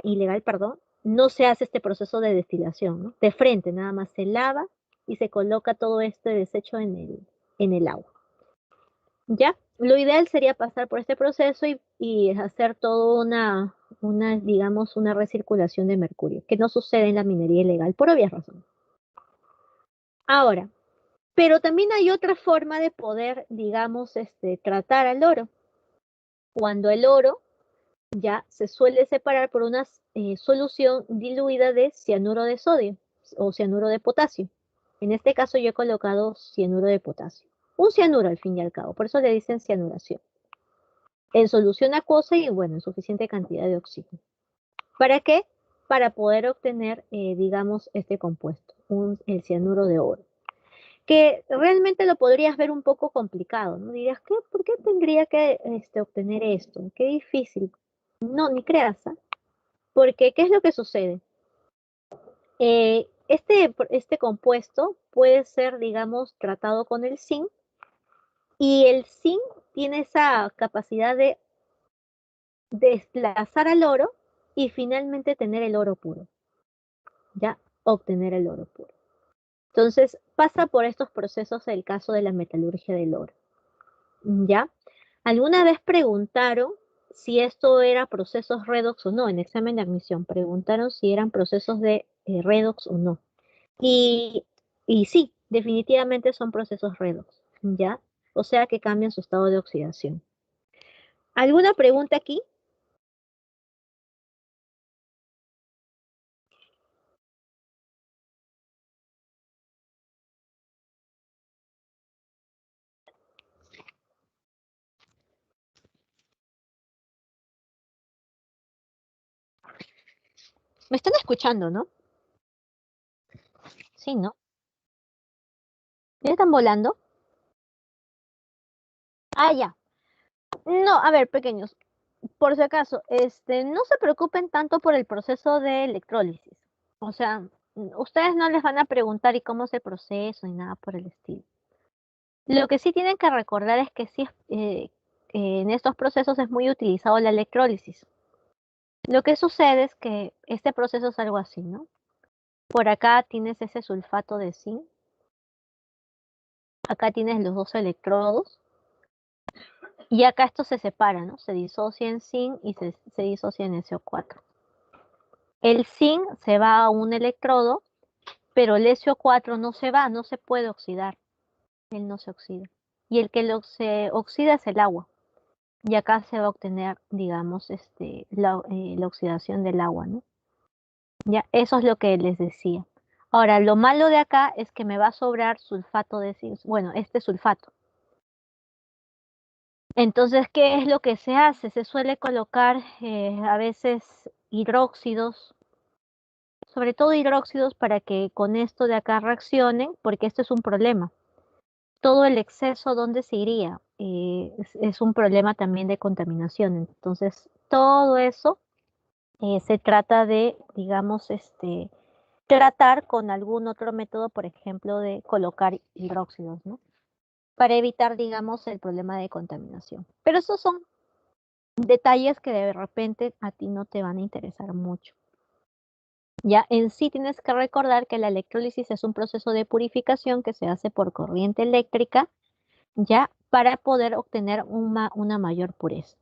ilegal, perdón, no se hace este proceso de destilación, ¿no? De frente, nada más se lava y se coloca todo este desecho en el agua. ¿Ya? Lo ideal sería pasar por este proceso y hacer todo digamos, una recirculación de mercurio, que no sucede en la minería ilegal, por obvias razones. Ahora, pero también hay otra forma de poder, digamos, tratar al oro. Cuando el oro ya se suele separar por una solución diluida de cianuro de sodio o cianuro de potasio. En este caso yo he colocado cianuro de potasio. Un cianuro al fin y al cabo, por eso le dicen cianuración. En solución acuosa y bueno, en suficiente cantidad de oxígeno. ¿Para qué? Para poder obtener, digamos, este compuesto, el cianuro de oro. Que realmente lo podrías ver un poco complicado, ¿no? Dirías, ¿por qué tendría que obtener esto? Qué difícil. No, ni creas, ¿ah? Porque, ¿qué es lo que sucede? Este compuesto puede ser, digamos, tratado con el zinc y el zinc tiene esa capacidad de desplazar al oro y finalmente tener el oro puro, ya obtener el oro puro. Entonces pasa por estos procesos el caso de la metalurgia del oro, ¿ya? Alguna vez preguntaron si esto era procesos redox o no, en examen de admisión, preguntaron si eran procesos de redox o no. Y, y sí, definitivamente son procesos redox, ¿ya? O sea que cambian su estado de oxidación. ¿Alguna pregunta aquí? ¿Me están escuchando, no? Sí, ¿no? ¿Ya están volando? Ah, ya. No, a ver, pequeños, por si acaso, no se preocupen tanto por el proceso de electrólisis. O sea, ustedes no les van a preguntar y cómo es el proceso ni nada por el estilo. Lo que sí tienen que recordar es que sí, en estos procesos es muy utilizado la electrólisis. Lo que sucede es que este proceso es algo así, ¿no? Por acá tienes ese sulfato de zinc, acá tienes los dos electrodos y acá esto se separa, ¿no? Se disocia en zinc y se disocia en SO4. El zinc se va a un electrodo, pero el SO4 no se va, no se puede oxidar, él no se oxida. Y el que se oxida es el agua. Y acá se va a obtener, digamos, la oxidación del agua, ¿no? Ya, eso es lo que les decía. Ahora, lo malo de acá es que me va a sobrar sulfato de zinc, bueno, este sulfato. Entonces, ¿qué es lo que se hace? Se suele colocar a veces hidróxidos, sobre todo hidróxidos para que con esto de acá reaccionen, porque esto es un problema. Todo el exceso, ¿dónde se iría? Es un problema también de contaminación. Entonces, todo eso se trata de, digamos, tratar con algún otro método, por ejemplo, de colocar hidróxidos, ¿no? Para evitar, digamos, el problema de contaminación. Pero esos son detalles que de repente a ti no te van a interesar mucho. Ya en sí tienes que recordar que la electrólisis es un proceso de purificación que se hace por corriente eléctrica, ya para poder obtener una mayor pureza.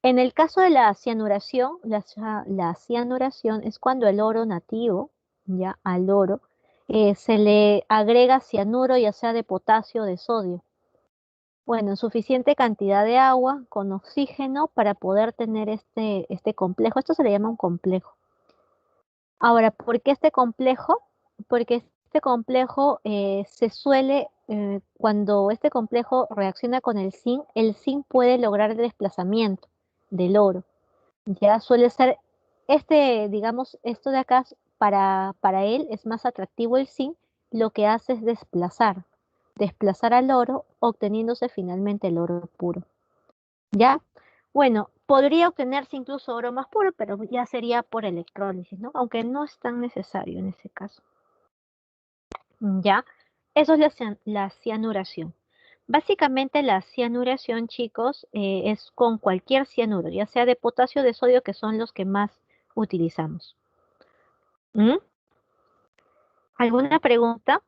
En el caso de la cianuración, la cianuración es cuando el oro nativo, ya al oro, se le agrega cianuro, ya sea de potasio o de sodio. Bueno, en suficiente cantidad de agua con oxígeno para poder tener este complejo. Esto se le llama un complejo. Ahora, ¿por qué este complejo? Porque este complejo se suele, cuando este complejo reacciona con el zinc puede lograr el desplazamiento del oro. Ya suele ser, digamos, esto de acá, para él es más atractivo el zinc, lo que hace es desplazar al oro, obteniéndose finalmente el oro puro. ¿Ya? Bueno, podría obtenerse incluso oro más puro, pero ya sería por electrólisis, ¿no? Aunque no es tan necesario en ese caso. ¿Ya? Eso es la cianuración. Básicamente la cianuración, chicos, es con cualquier cianuro, ya sea de potasio o de sodio, que son los que más utilizamos. ¿Mm? ¿Alguna pregunta?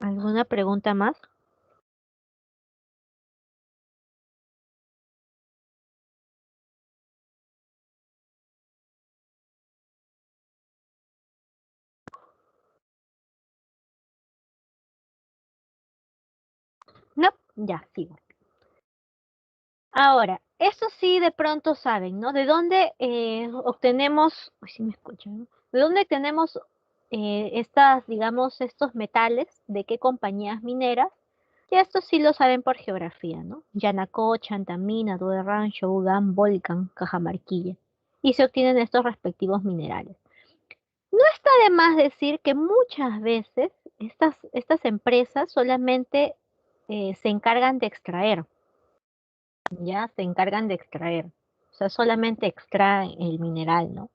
¿Alguna pregunta más? No, ya, sigo. Ahora, eso sí de pronto saben, ¿no? ¿De dónde obtenemos, uy, sí me escuchan, ¿no? ¿De dónde tenemos digamos, estos metales? ¿De qué compañías mineras? Y esto sí lo saben por geografía, ¿no? Yanacocha, Antamina, Due Rancho, Ugan, Volcán, Cajamarquilla. Y se obtienen estos respectivos minerales. No está de más decir que muchas veces estas empresas solamente se encargan de extraer, ya se encargan de extraer. O sea, solamente extraen el mineral, ¿no?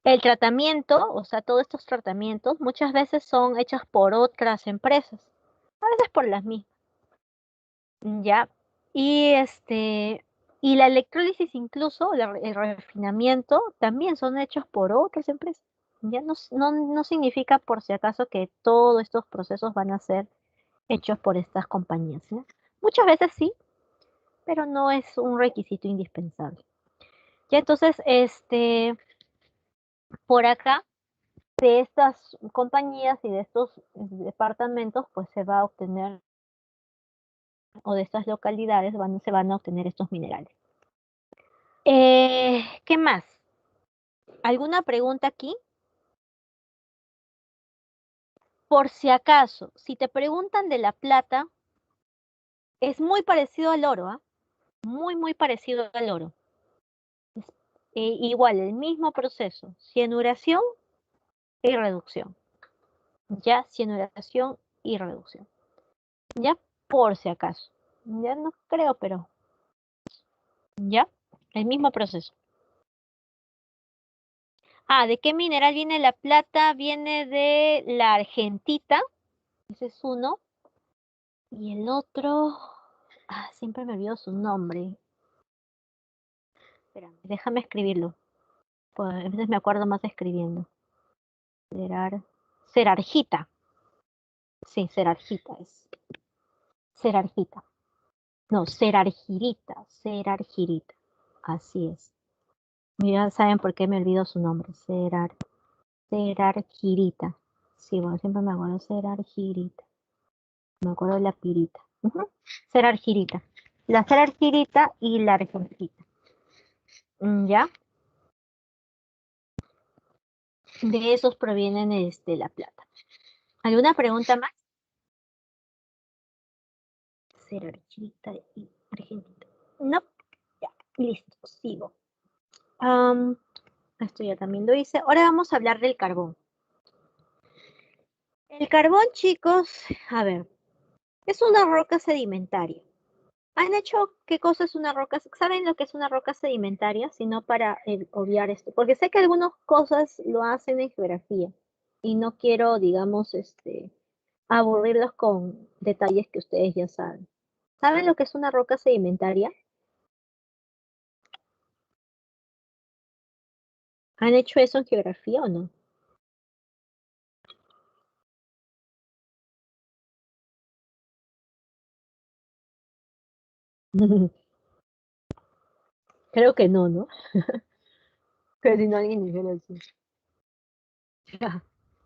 El tratamiento, o sea, todos estos tratamientos muchas veces son hechos por otras empresas, a veces por las mismas, ¿ya? Y y la electrólisis incluso, el refinamiento, también son hechos por otras empresas. Ya no significa por si acaso que todos estos procesos van a ser hechos por estas compañías, ¿no? Muchas veces sí, pero no es un requisito indispensable. Ya entonces, por acá, de estas compañías y de estos departamentos, pues se va a obtener, o de estas localidades se van a obtener estos minerales. ¿Qué más? ¿Alguna pregunta aquí? Por si acaso, si te preguntan de la plata, es muy parecido al oro, ¿ah? Muy parecido al oro. Es, igual, el mismo proceso, cianuración y reducción. Ya, cianuración y reducción. Ya, por si acaso. Ya no creo, pero ya, el mismo proceso. Ah, ¿de qué mineral viene la plata? Viene de la argentita, ese es uno. Y el otro, siempre me olvido su nombre. Espérame, déjame escribirlo. Pues a veces me acuerdo más escribiendo. Cerar, cerargita. Sí, cerargita es. Cerargita. No, cerargirita. Cerargirita. Así es. Ya saben por qué me olvido su nombre. Cerargirita. Sí, bueno, siempre me acuerdo cerargirita. Me acuerdo de la pirita. Ujú. Cerargirita. La cerargirita y la argentita. ¿Ya? De esos provienen la plata. ¿Alguna pregunta más? Cerargirita y argentita. No. Ya, listo, sigo. Am, esto ya también lo hice. Ahora vamos a hablar del carbón. El carbón, chicos, a ver, es una roca sedimentaria. ¿Han hecho qué cosa es una roca? ¿Saben lo que es una roca sedimentaria? Sino para obviar esto. Porque sé que algunas cosas lo hacen en geografía. Y no quiero, digamos, aburrirlos con detalles que ustedes ya saben. ¿Saben lo que es una roca sedimentaria? ¿Han hecho eso en geografía o no? Creo que no, ¿no? Pero si no alguien dijera así.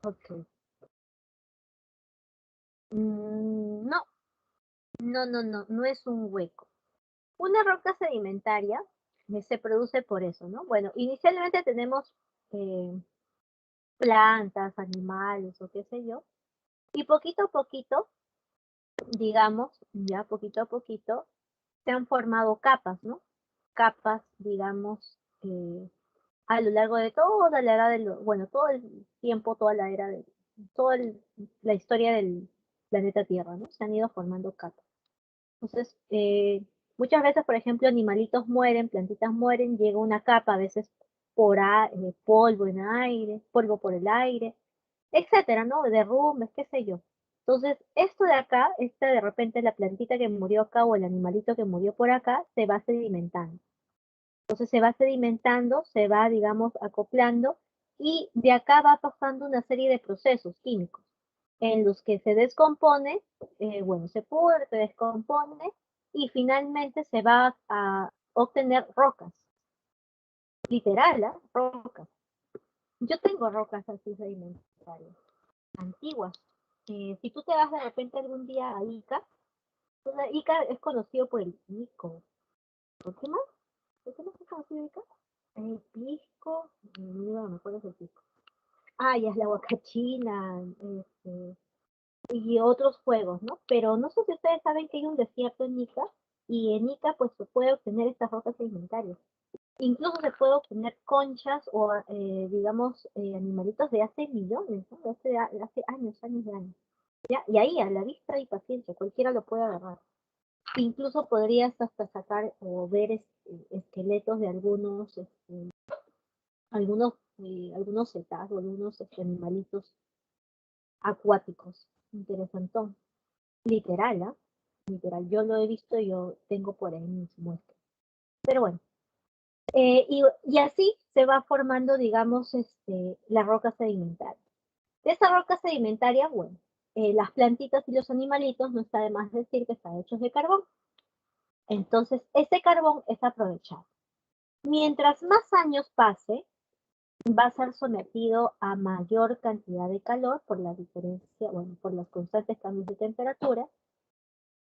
Ok. No, no es un hueco. Una roca sedimentaria se produce por eso, ¿no? Bueno, inicialmente tenemos eh, plantas, animales o qué sé yo, y poquito a poquito, digamos, ya poquito a poquito, se han formado capas, ¿no? Capas, digamos, a lo largo de toda la era del, bueno, todo el tiempo, toda la era de, toda la historia del planeta Tierra, ¿no? Se han ido formando capas. Entonces, muchas veces, por ejemplo, animalitos mueren, plantitas mueren, llega una capa, a veces polvo en aire, polvo por el aire, etcétera, ¿no? Derrumbes, qué sé yo. Entonces, esto de acá, de repente la plantita que murió acá o el animalito que murió por acá, se va sedimentando. Entonces se va sedimentando, se va, digamos, acoplando y de acá va pasando una serie de procesos químicos en los que se descompone, bueno, se pudre, se descompone y finalmente se va a obtener rocas, literal, ¿ah? Rocas. Yo tengo rocas así sedimentarias, antiguas. Si tú te vas de repente algún día a Ica, Ica es conocido por el Ico. ¿Por qué más? ¿Por qué más es conocido Ica? El pisco, no me acuerdo del pisco. Ah, ya es la huacachina, y otros juegos, ¿no? Pero no sé si ustedes saben que hay un desierto en Ica, y en Ica pues se puede obtener estas rocas sedimentarias. Incluso se puede obtener conchas o, digamos, animalitos de hace millones, ¿no? De hace años de años. ¿Ya? Y ahí, a la vista y paciencia, cualquiera lo puede agarrar. Incluso podrías hasta sacar o ver esqueletos de algunos algunos cetáceos, algunos animalitos acuáticos. Interesantón. Literal, ¿ah? Literal, yo lo he visto y yo tengo por ahí mis muestras. Pero bueno, y así se va formando, digamos, la roca sedimentaria. De esa roca sedimentaria, bueno, las plantitas y los animalitos, no está de más decir que están hechos de carbón. Entonces, ese carbón es aprovechado. Mientras más años pase, va a ser sometido a mayor cantidad de calor por la diferencia, bueno, por los constantes cambios de temperatura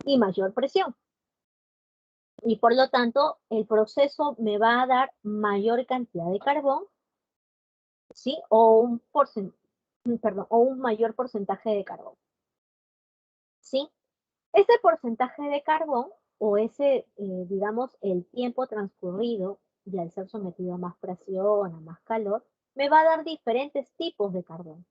y mayor presión. Y por lo tanto, el proceso me va a dar mayor cantidad de carbón, ¿sí? O un mayor porcentaje de carbón, ¿sí? Ese porcentaje de carbón o digamos, el tiempo transcurrido y al ser sometido a más presión, a más calor, me va a dar diferentes tipos de carbón.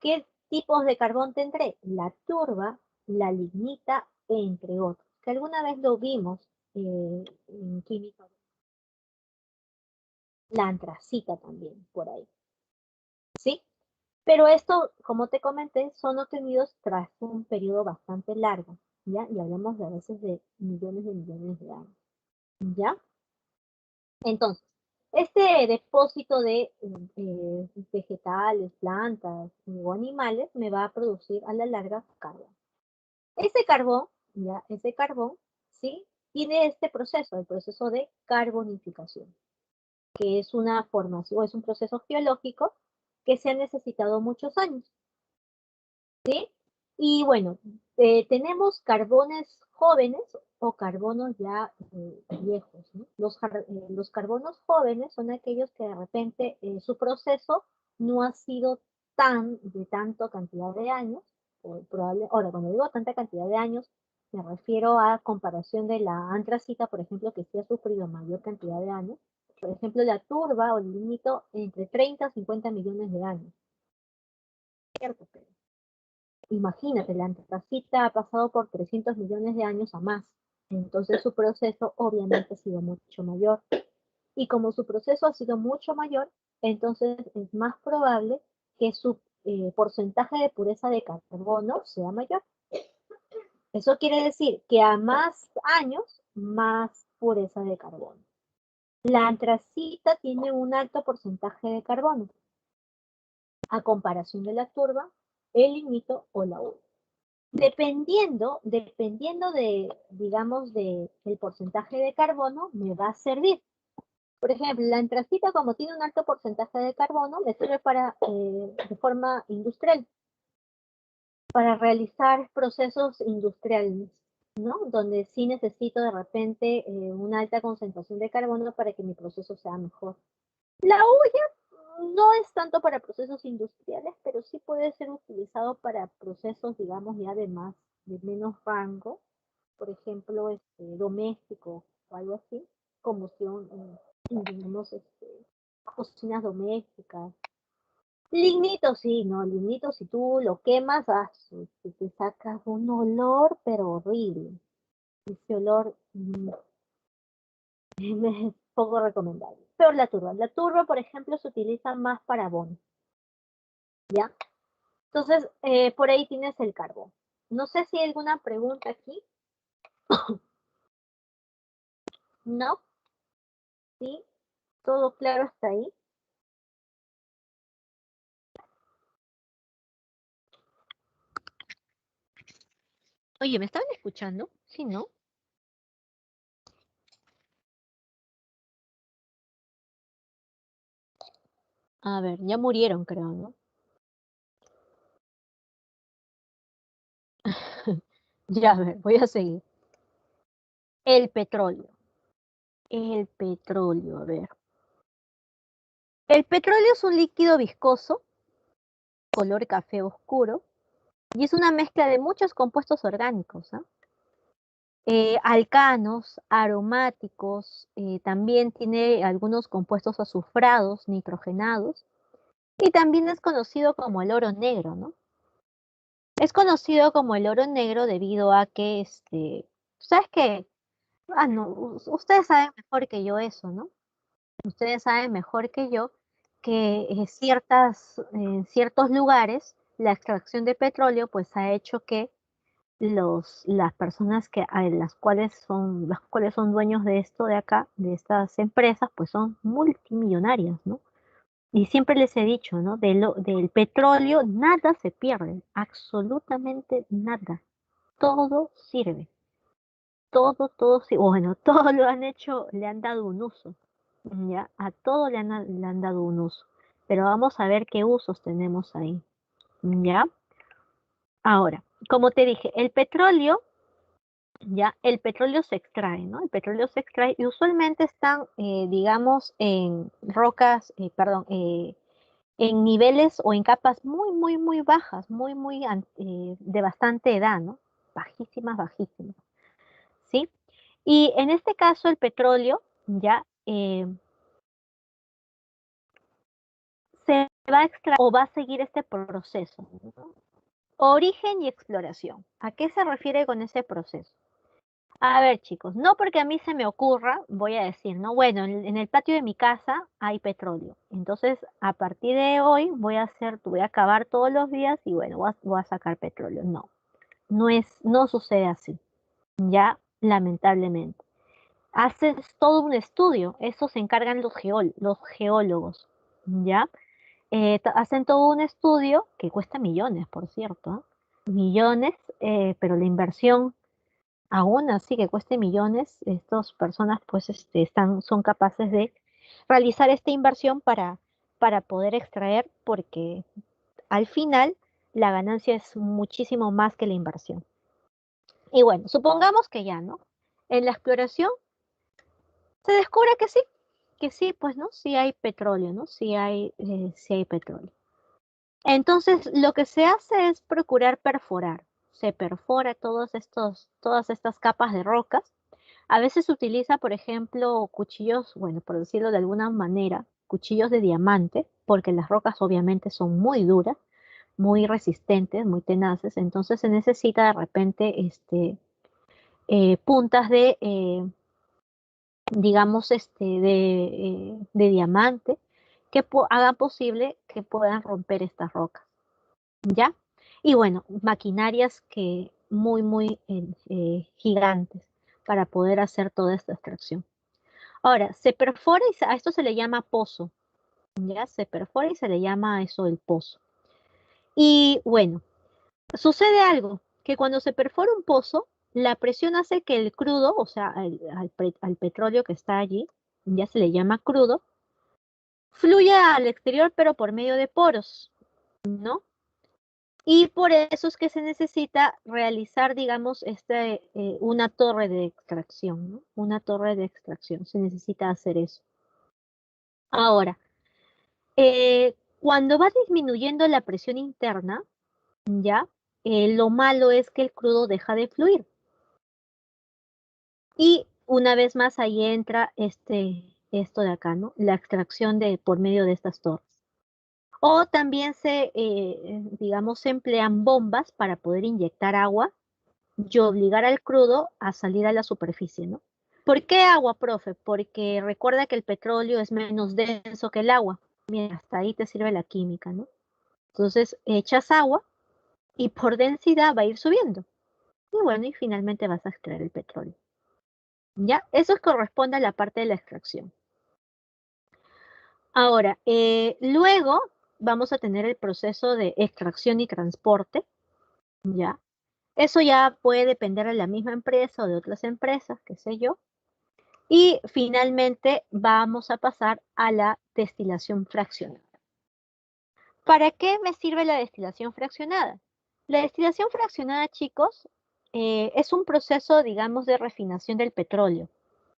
¿Qué tipos de carbón tendré? La turba, la lignita, entre otros, que alguna vez lo vimos en química. La antracita también, por ahí, ¿sí? Pero esto, como te comenté, son obtenidos tras un periodo bastante largo, ¿ya? Y hablamos de a veces de millones de años, ¿ya? Entonces, este depósito de vegetales, plantas o animales me va a producir a la larga carbón. Ese carbón, ya, ese carbón, ¿sí? Tiene este proceso, el proceso de carbonificación, que es una formación, es un proceso geológico que se ha necesitado muchos años, ¿sí? Y bueno, tenemos carbones jóvenes o carbonos ya viejos, ¿no? Los carbonos jóvenes son aquellos que de repente su proceso no ha sido de tanta cantidad de años, ahora cuando digo tanta cantidad de años, me refiero a comparación de la antracita, por ejemplo, que sí ha sufrido mayor cantidad de años. Por ejemplo, la turba o el lignito entre 30 a 50 millones de años. ¿Cierto? Imagínate, la antracita ha pasado por 300 millones de años a más. Entonces su proceso obviamente ha sido mucho mayor. Y como su proceso ha sido mucho mayor, entonces es más probable que su porcentaje de pureza de carbono sea mayor. Eso quiere decir que a más años, más pureza de carbono. La antracita tiene un alto porcentaje de carbono, a comparación de la turba, el lignito o la uva. Dependiendo digamos, del porcentaje de carbono, me va a servir. Por ejemplo, la antracita, como tiene un alto porcentaje de carbono, me sirve de forma industrial, para realizar procesos industriales, ¿no? Donde sí necesito de repente una alta concentración de carbono para que mi proceso sea mejor. La hulla no es tanto para procesos industriales, pero sí puede ser utilizado para procesos, digamos, ya de menos rango, por ejemplo, doméstico o algo así, combustión, digamos, cocinas domésticas. Lignito, sí, no, lignito, si tú lo quemas, te sacas un olor, pero horrible. Ese olor es poco recomendable. Pero la turba, por ejemplo, se utiliza más para abono, ¿ya? Entonces, por ahí tienes el carbón. No sé si hay alguna pregunta aquí. ¿No? ¿Sí? ¿Todo claro hasta ahí? Oye, ¿me estaban escuchando? Sí, ¿no? A ver, ya murieron, creo, ¿no? Ya, a ver, voy a seguir. El petróleo. El petróleo, a ver. El petróleo es un líquido viscoso, color café oscuro, y es una mezcla de muchos compuestos orgánicos, ¿no? Alcanos, aromáticos, también tiene algunos compuestos azufrados, nitrogenados, y también es conocido como el oro negro, ¿no? Es conocido como el oro negro debido a que, ¿sabes qué? Ah, no, ustedes saben mejor que yo eso, ¿no? Ustedes saben mejor que yo que en ciertos lugares la extracción de petróleo pues ha hecho que las personas las cuales son dueños de esto de acá, de estas empresas, pues son multimillonarias, ¿no? Y siempre les he dicho, ¿no? Del petróleo nada se pierde, absolutamente nada. Todo sirve, todo, sí, bueno, todo lo han hecho, le han dado un uso, ¿ya? A todo le han dado un uso. Pero vamos a ver qué usos tenemos ahí, ¿ya? Ahora, como te dije, el petróleo se extrae, ¿no? El petróleo se extrae y usualmente están, digamos, en rocas, perdón, en niveles o en capas muy bajas, de bastante edad, ¿no? Bajísimas, bajísimas, ¿sí? Y en este caso el petróleo ya se va a extraer o va a seguir este proceso, ¿no? Origen y exploración. ¿A qué se refiere con ese proceso? A ver, chicos, no porque a mí se me ocurra, voy a decir, ¿no? Bueno, en el patio de mi casa hay petróleo. Entonces, a partir de hoy voy a cavar todos los días y bueno, voy a sacar petróleo. No, no sucede así, ya, lamentablemente. Haces todo un estudio, eso se encargan los geólogos, ¿ya? Hacen todo un estudio que cuesta millones, por cierto, ¿eh? Millones, pero la inversión aún así que cueste millones, estas personas pues son capaces de realizar esta inversión para poder extraer, porque al final la ganancia es muchísimo más que la inversión. Y bueno, supongamos que ya, ¿no? En la exploración se descubre que sí, pues, ¿no? Sí hay petróleo, ¿no? Sí hay petróleo. Entonces, lo que se hace es procurar perforar. Se perfora todas estas capas de rocas. A veces se utiliza, por ejemplo, cuchillos, bueno, por decirlo de alguna manera, cuchillos de diamante, porque las rocas obviamente son muy duras, muy resistentes, muy tenaces, entonces se necesita de repente puntas digamos, de diamante que hagan posible que puedan romper estas rocas, ¿ya? Y bueno, maquinarias que muy gigantes para poder hacer toda esta extracción. Ahora, se perfora a esto se le llama pozo, ¿ya? Se perfora y se le llama a eso el pozo. Y bueno, sucede algo, que cuando se perfora un pozo, la presión hace que el crudo, o sea, al petróleo que está allí, ya se le llama crudo, fluya al exterior, pero por medio de poros, ¿no? Y por eso es que se necesita realizar, digamos, una torre de extracción, ¿no? Una torre de extracción, se necesita hacer eso. Ahora, cuando va disminuyendo la presión interna, ¿ya? Lo malo es que el crudo deja de fluir. Y una vez más ahí entra esto de acá, ¿no? La extracción por medio de estas torres. O también digamos, se emplean bombas para poder inyectar agua y obligar al crudo a salir a la superficie, ¿no? ¿Por qué agua, profe? Porque recuerda que el petróleo es menos denso que el agua. Mira, hasta ahí te sirve la química, ¿no? Entonces echas agua y por densidad va a ir subiendo. Y bueno, y finalmente vas a extraer el petróleo. ¿Ya? Eso corresponde a la parte de la extracción. Ahora, luego vamos a tener el proceso de extracción y transporte, ¿ya? Eso ya puede depender de la misma empresa o de otras empresas, qué sé yo. Y finalmente vamos a pasar a la destilación fraccionada. ¿Para qué me sirve la destilación fraccionada? La destilación fraccionada, chicos, es un proceso, digamos, de refinación del petróleo.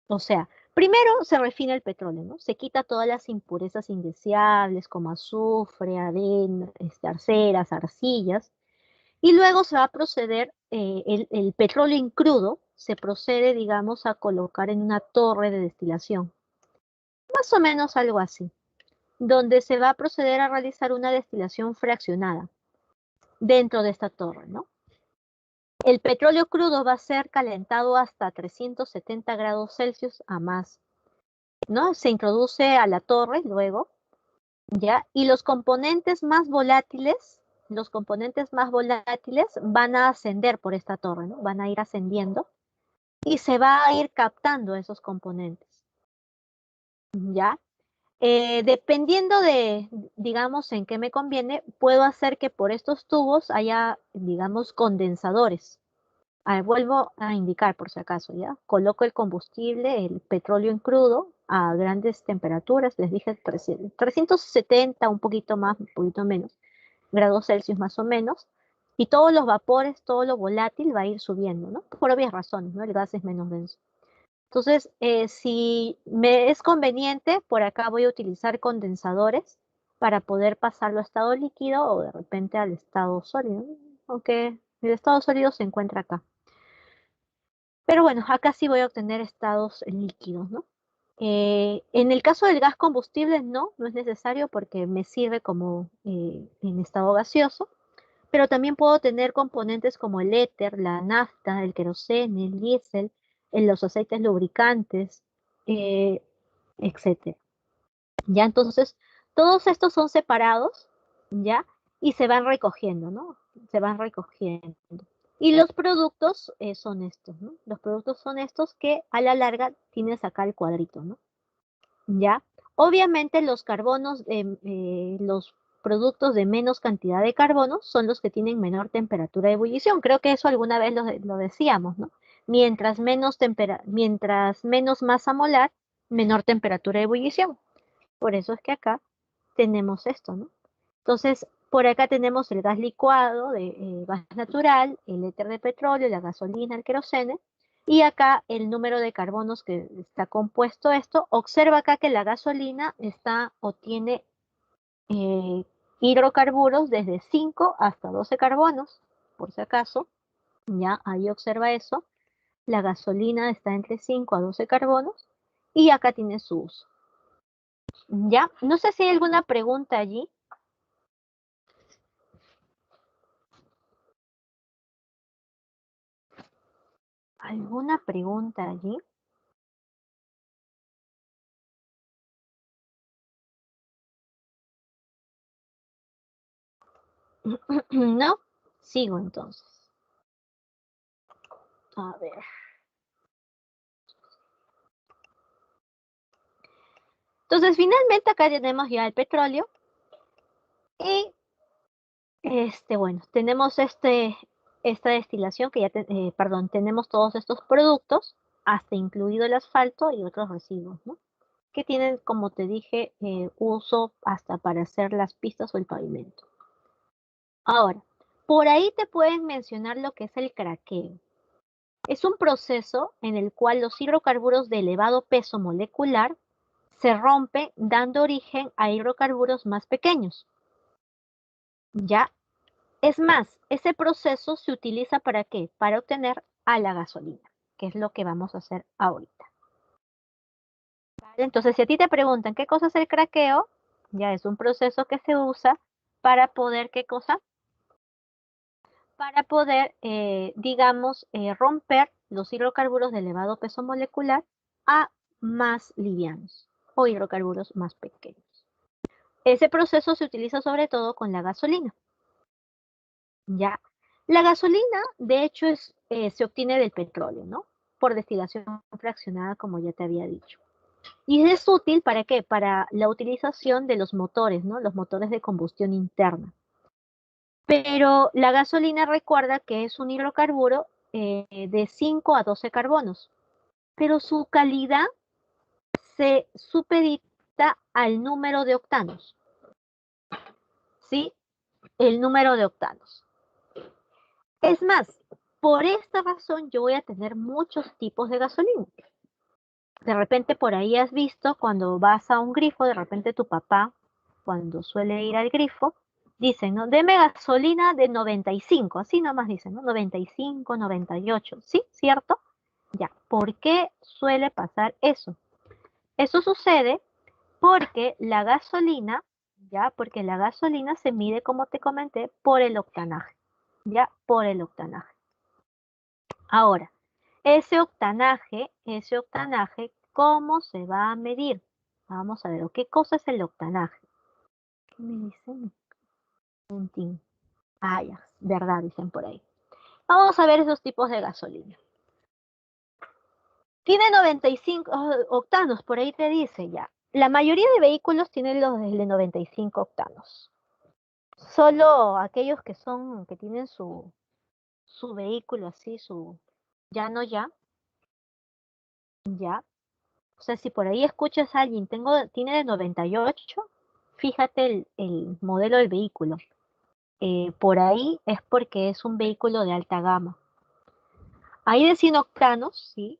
O sea, primero se refina el petróleo, ¿no? Se quita todas las impurezas indeseables como azufre, arena, arceras, arcillas, y luego se va a proceder, el petróleo en crudo, se procede, digamos, a colocar en una torre de destilación. Más o menos algo así, donde se va a proceder a realizar una destilación fraccionada dentro de esta torre, ¿no? El petróleo crudo va a ser calentado hasta 370 grados Celsius a más. ¿no? Se introduce a la torre luego, ¿ya? Y los componentes más volátiles van a ascender por esta torre, ¿no? Van a ir ascendiendo y se va a ir captando esos componentes, ¿ya? Dependiendo de, digamos, en qué me conviene, puedo hacer que por estos tubos haya, digamos, condensadores. Vuelvo a indicar por si acaso, ¿ya? Coloco el combustible, el petróleo en crudo, a grandes temperaturas, les dije 370, un poquito más, un poquito menos, grados Celsius más o menos, y todos los vapores, todo lo volátil va a ir subiendo, ¿no? Por obvias razones, ¿no? El gas es menos denso. Entonces, si me es conveniente, por acá voy a utilizar condensadores para poder pasarlo a estado líquido o de repente al estado sólido, ¿no? Aunque el estado sólido se encuentra acá. Pero bueno, acá sí voy a obtener estados líquidos, ¿no? En el caso del gas combustible, no es necesario porque me sirve como en estado gaseoso, pero también puedo tener componentes como el éter, la nafta, el queroseno, el diésel, los aceites lubricantes, eh, etcétera. Ya, entonces, todos estos son separados, ¿ya? Y se van recogiendo, ¿no? Se van recogiendo. Y los productos son estos, ¿no? Los productos son estos que a la larga tienes acá el cuadrito, ¿no? ¿Ya? Obviamente los carbonos, los productos de menos cantidad de carbono son los que tienen menor temperatura de ebullición. Creo que eso alguna vez lo decíamos, ¿no? Mientras menos masa molar, menor temperatura de ebullición. Por eso es que acá tenemos esto, ¿no? Entonces, por acá tenemos el gas licuado, gas natural, el éter de petróleo, la gasolina, el querosene, y acá el número de carbonos que está compuesto esto. Observa acá que la gasolina está o tiene eh, hidrocarburos desde 5 hasta 12 carbonos, por si acaso, ya ahí observa eso. La gasolina está entre 5 a 12 carbonos y acá tiene su uso. Ya, no sé si hay alguna pregunta allí. ¿Alguna pregunta allí? ¿No? Sigo entonces. A ver. Entonces, finalmente acá tenemos ya el petróleo y bueno, tenemos esta destilación que ya, perdón, tenemos todos estos productos, hasta incluido el asfalto y otros residuos, ¿no? Que tienen, como te dije, uso hasta para hacer las pistas o el pavimento. Ahora, por ahí te pueden mencionar lo que es el craqueo. Es un proceso en el cual los hidrocarburos de elevado peso molecular se rompen dando origen a hidrocarburos más pequeños. ¿Ya? Es más, ese proceso se utiliza ¿para qué? Para obtener a la gasolina, que es lo que vamos a hacer ahorita. ¿Vale? Entonces, si a ti te preguntan qué cosa es el craqueo, ya es un proceso que se usa para poder, ¿qué cosa? Para poder, digamos, romper los hidrocarburos de elevado peso molecular a más livianos o hidrocarburos más pequeños. Ese proceso se utiliza sobre todo con la gasolina. ¿Ya? La gasolina, de hecho, se obtiene del petróleo, ¿no? Por destilación fraccionada, como ya te había dicho. Y es útil ¿para qué? Para la utilización de los motores, ¿no? Los motores de combustión interna. Pero la gasolina recuerda que es un hidrocarburo de 5 a 12 carbonos, pero su calidad se supedita al número de octanos, ¿sí? El número de octanos. Es más, por esta razón yo voy a tener muchos tipos de gasolina. De repente por ahí has visto cuando vas a un grifo, de repente tu papá, cuando suele ir al grifo, dicen, ¿no? Deme gasolina de 95, así nomás dicen, ¿no? 95, 98, ¿sí? ¿Cierto? Ya, ¿por qué suele pasar eso? Eso sucede porque la gasolina, ya, porque la gasolina se mide, como te comenté, por el octanaje, ya, por el octanaje. Ahora, ese octanaje ¿Cómo se va a medir? Vamos a ver, ¿qué cosa es el octanaje? ¿Qué me dicen? Mentín. Ah, ya, verdad, dicen por ahí. Vamos a ver esos tipos de gasolina. Tiene 95 octanos, por ahí te dice ya. La mayoría de vehículos tienen los de 95 octanos. Solo aquellos que tienen su vehículo así, ya no ya, ya. O sea, si por ahí escuchas a alguien, tiene de 98, fíjate el modelo del vehículo. Por ahí es porque es un vehículo de alta gama. Hay de 100 octanos, sí,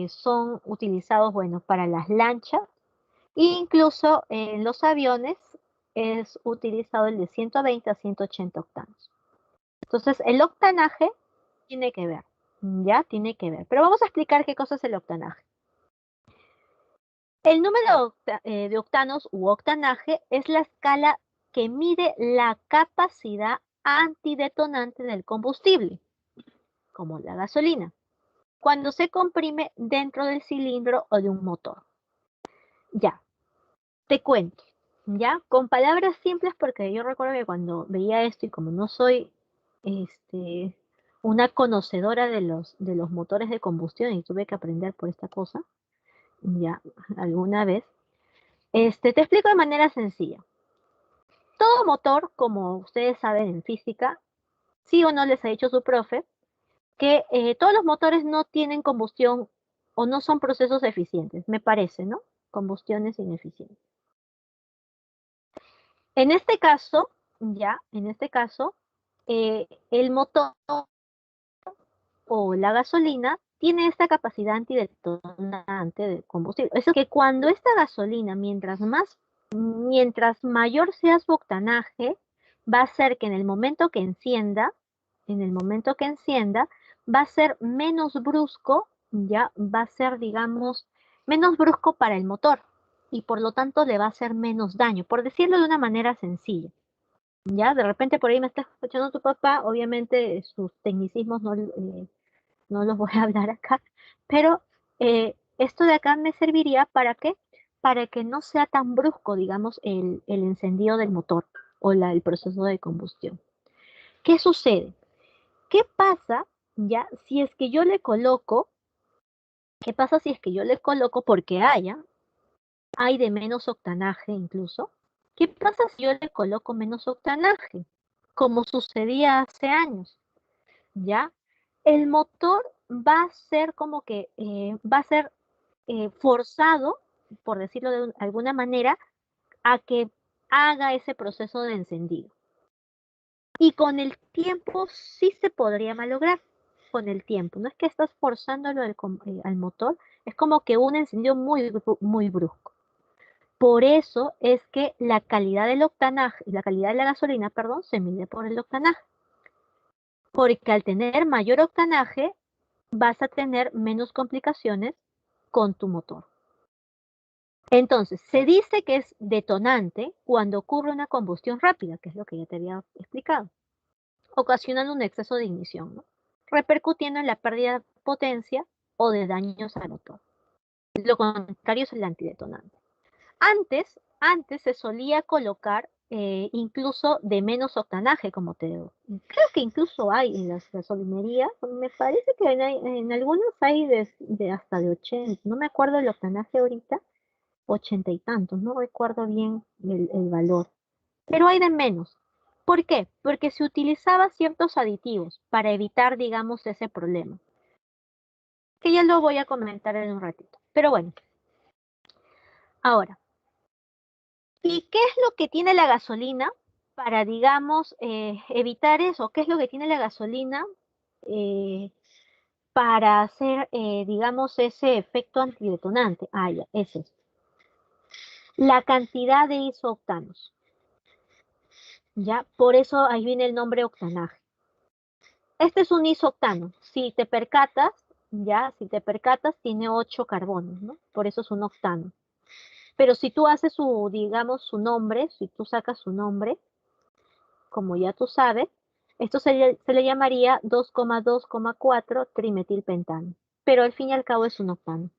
son utilizados, bueno, para las lanchas e incluso en los aviones es utilizado el de 120 a 180 octanos. Entonces, el octanaje tiene que ver, ya tiene que ver. Pero vamos a explicar qué cosa es el octanaje. El número de octanos u octanaje es la escala que mide la capacidad antidetonante del combustible, como la gasolina, cuando se comprime dentro del cilindro o de un motor. Ya, te cuento, ya, con palabras simples, porque yo recuerdo que cuando veía esto y como no soy este, una conocedora de los motores de combustión y tuve que aprender por esta cosa, ya, alguna vez, te explico de manera sencilla. Todo motor, como ustedes saben en física, sí o no les ha dicho su profe, que todos los motores no tienen combustión o no son procesos eficientes, me parece, ¿no? Combustiones ineficientes. En este caso, el motor o la gasolina tiene esta capacidad antidetonante de combustible. Es que cuando esta gasolina, mientras mayor sea su octanaje, va a ser que en el momento que encienda, va a ser menos brusco, ya va a ser, digamos, menos brusco para el motor y por lo tanto le va a hacer menos daño, por decirlo de una manera sencilla. Ya, de repente por ahí me está escuchando tu papá, obviamente sus tecnicismos no los voy a hablar acá, pero esto de acá me serviría ¿para qué? Para que no sea tan brusco, digamos, el encendido del motor o el proceso de combustión. ¿Qué sucede? ¿Qué pasa ya si es que yo le coloco, qué pasa si es que yo le coloco porque hay de menos octanaje incluso? ¿Qué pasa si yo le coloco menos octanaje? Como sucedía hace años, ¿ya? El motor va a ser como que, va a ser forzado, por decirlo de alguna manera, a que haga ese proceso de encendido. Y con el tiempo sí se podría malograr, con el tiempo. No es que estás forzándolo al motor, es como que un encendido muy brusco. Por eso es que la calidad del octanaje, la calidad de la gasolina, perdón, se mide por el octanaje. Porque al tener mayor octanaje, vas a tener menos complicaciones con tu motor. Entonces, se dice que es detonante cuando ocurre una combustión rápida, que es lo que ya te había explicado, ocasionando un exceso de ignición, ¿no? Repercutiendo en la pérdida de potencia o de daños al motor. Lo contrario es el antidetonante. Antes se solía colocar incluso de menos octanaje, como te digo. Creo que incluso hay en las gasolinerías, me parece que en algunas hay hasta de 80, no me acuerdo el octanaje ahorita, 80 y tantos, no recuerdo bien el valor, pero hay de menos. ¿Por qué? Porque se utilizaba ciertos aditivos para evitar, digamos, ese problema, que ya lo voy a comentar en un ratito. Pero bueno, ahora, ¿y qué es lo que tiene la gasolina para, digamos, evitar eso? ¿Qué es lo que tiene la gasolina eh, para hacer, digamos, ese efecto antidetonante? Ah, ya, es esto. La cantidad de isooctanos. ¿Ya? Por eso ahí viene el nombre octanaje. Este es un isoctano. Si te percatas, ya, si te percatas, tiene 8 carbonos, ¿no? Por eso es un octano. Pero si tú haces digamos, su nombre, si tú sacas su nombre, como ya tú sabes, esto se le llamaría 2,2,4 trimetilpentano. Pero al fin y al cabo es un octano.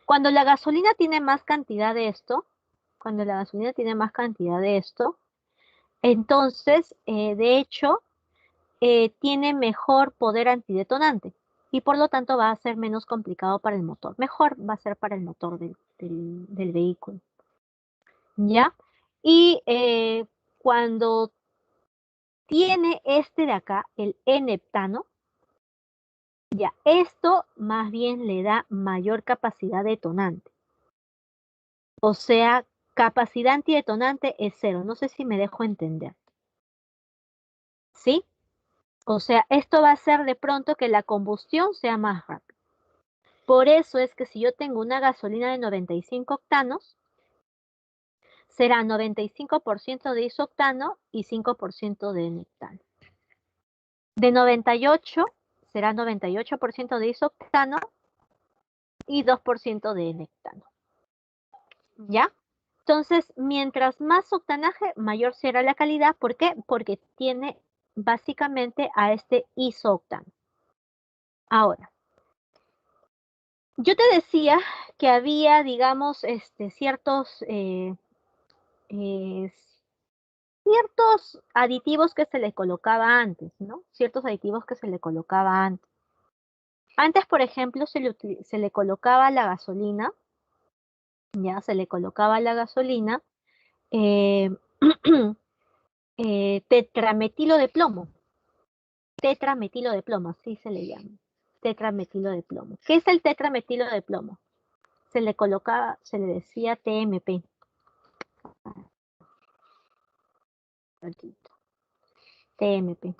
Cuando la gasolina tiene más cantidad de esto, cuando la gasolina tiene más cantidad de esto, entonces, de hecho, tiene mejor poder antidetonante y por lo tanto va a ser menos complicado para el motor. Mejor va a ser para el motor del vehículo. ¿Ya? Y cuando tiene este de acá, el N-heptano, ya, esto más bien le da mayor capacidad detonante. O sea, capacidad antidetonante es 0. No sé si me dejo entender. ¿Sí? O sea, esto va a hacer de pronto que la combustión sea más rápida. Por eso es que si yo tengo una gasolina de 95 octanos, será 95% de isoctano y 5% de N-heptano. De 98 será 98% de isoctano y 2% de N-heptano. ¿Ya? Entonces, mientras más octanaje, mayor será la calidad. ¿Por qué? Porque tiene básicamente a este isooctano. Ahora, yo te decía que había, digamos, eh, ciertos aditivos que se le colocaba antes, ¿no? Ciertos aditivos que se le colocaba antes. Antes, por ejemplo, se le colocaba la gasolina, ya se le colocaba la gasolina, eh, tetrametilo de plomo. Tetrametilo de plomo, así se le llama. Tetrametilo de plomo. ¿Qué es el tetrametilo de plomo? Se le colocaba, se le decía TMP. TMP.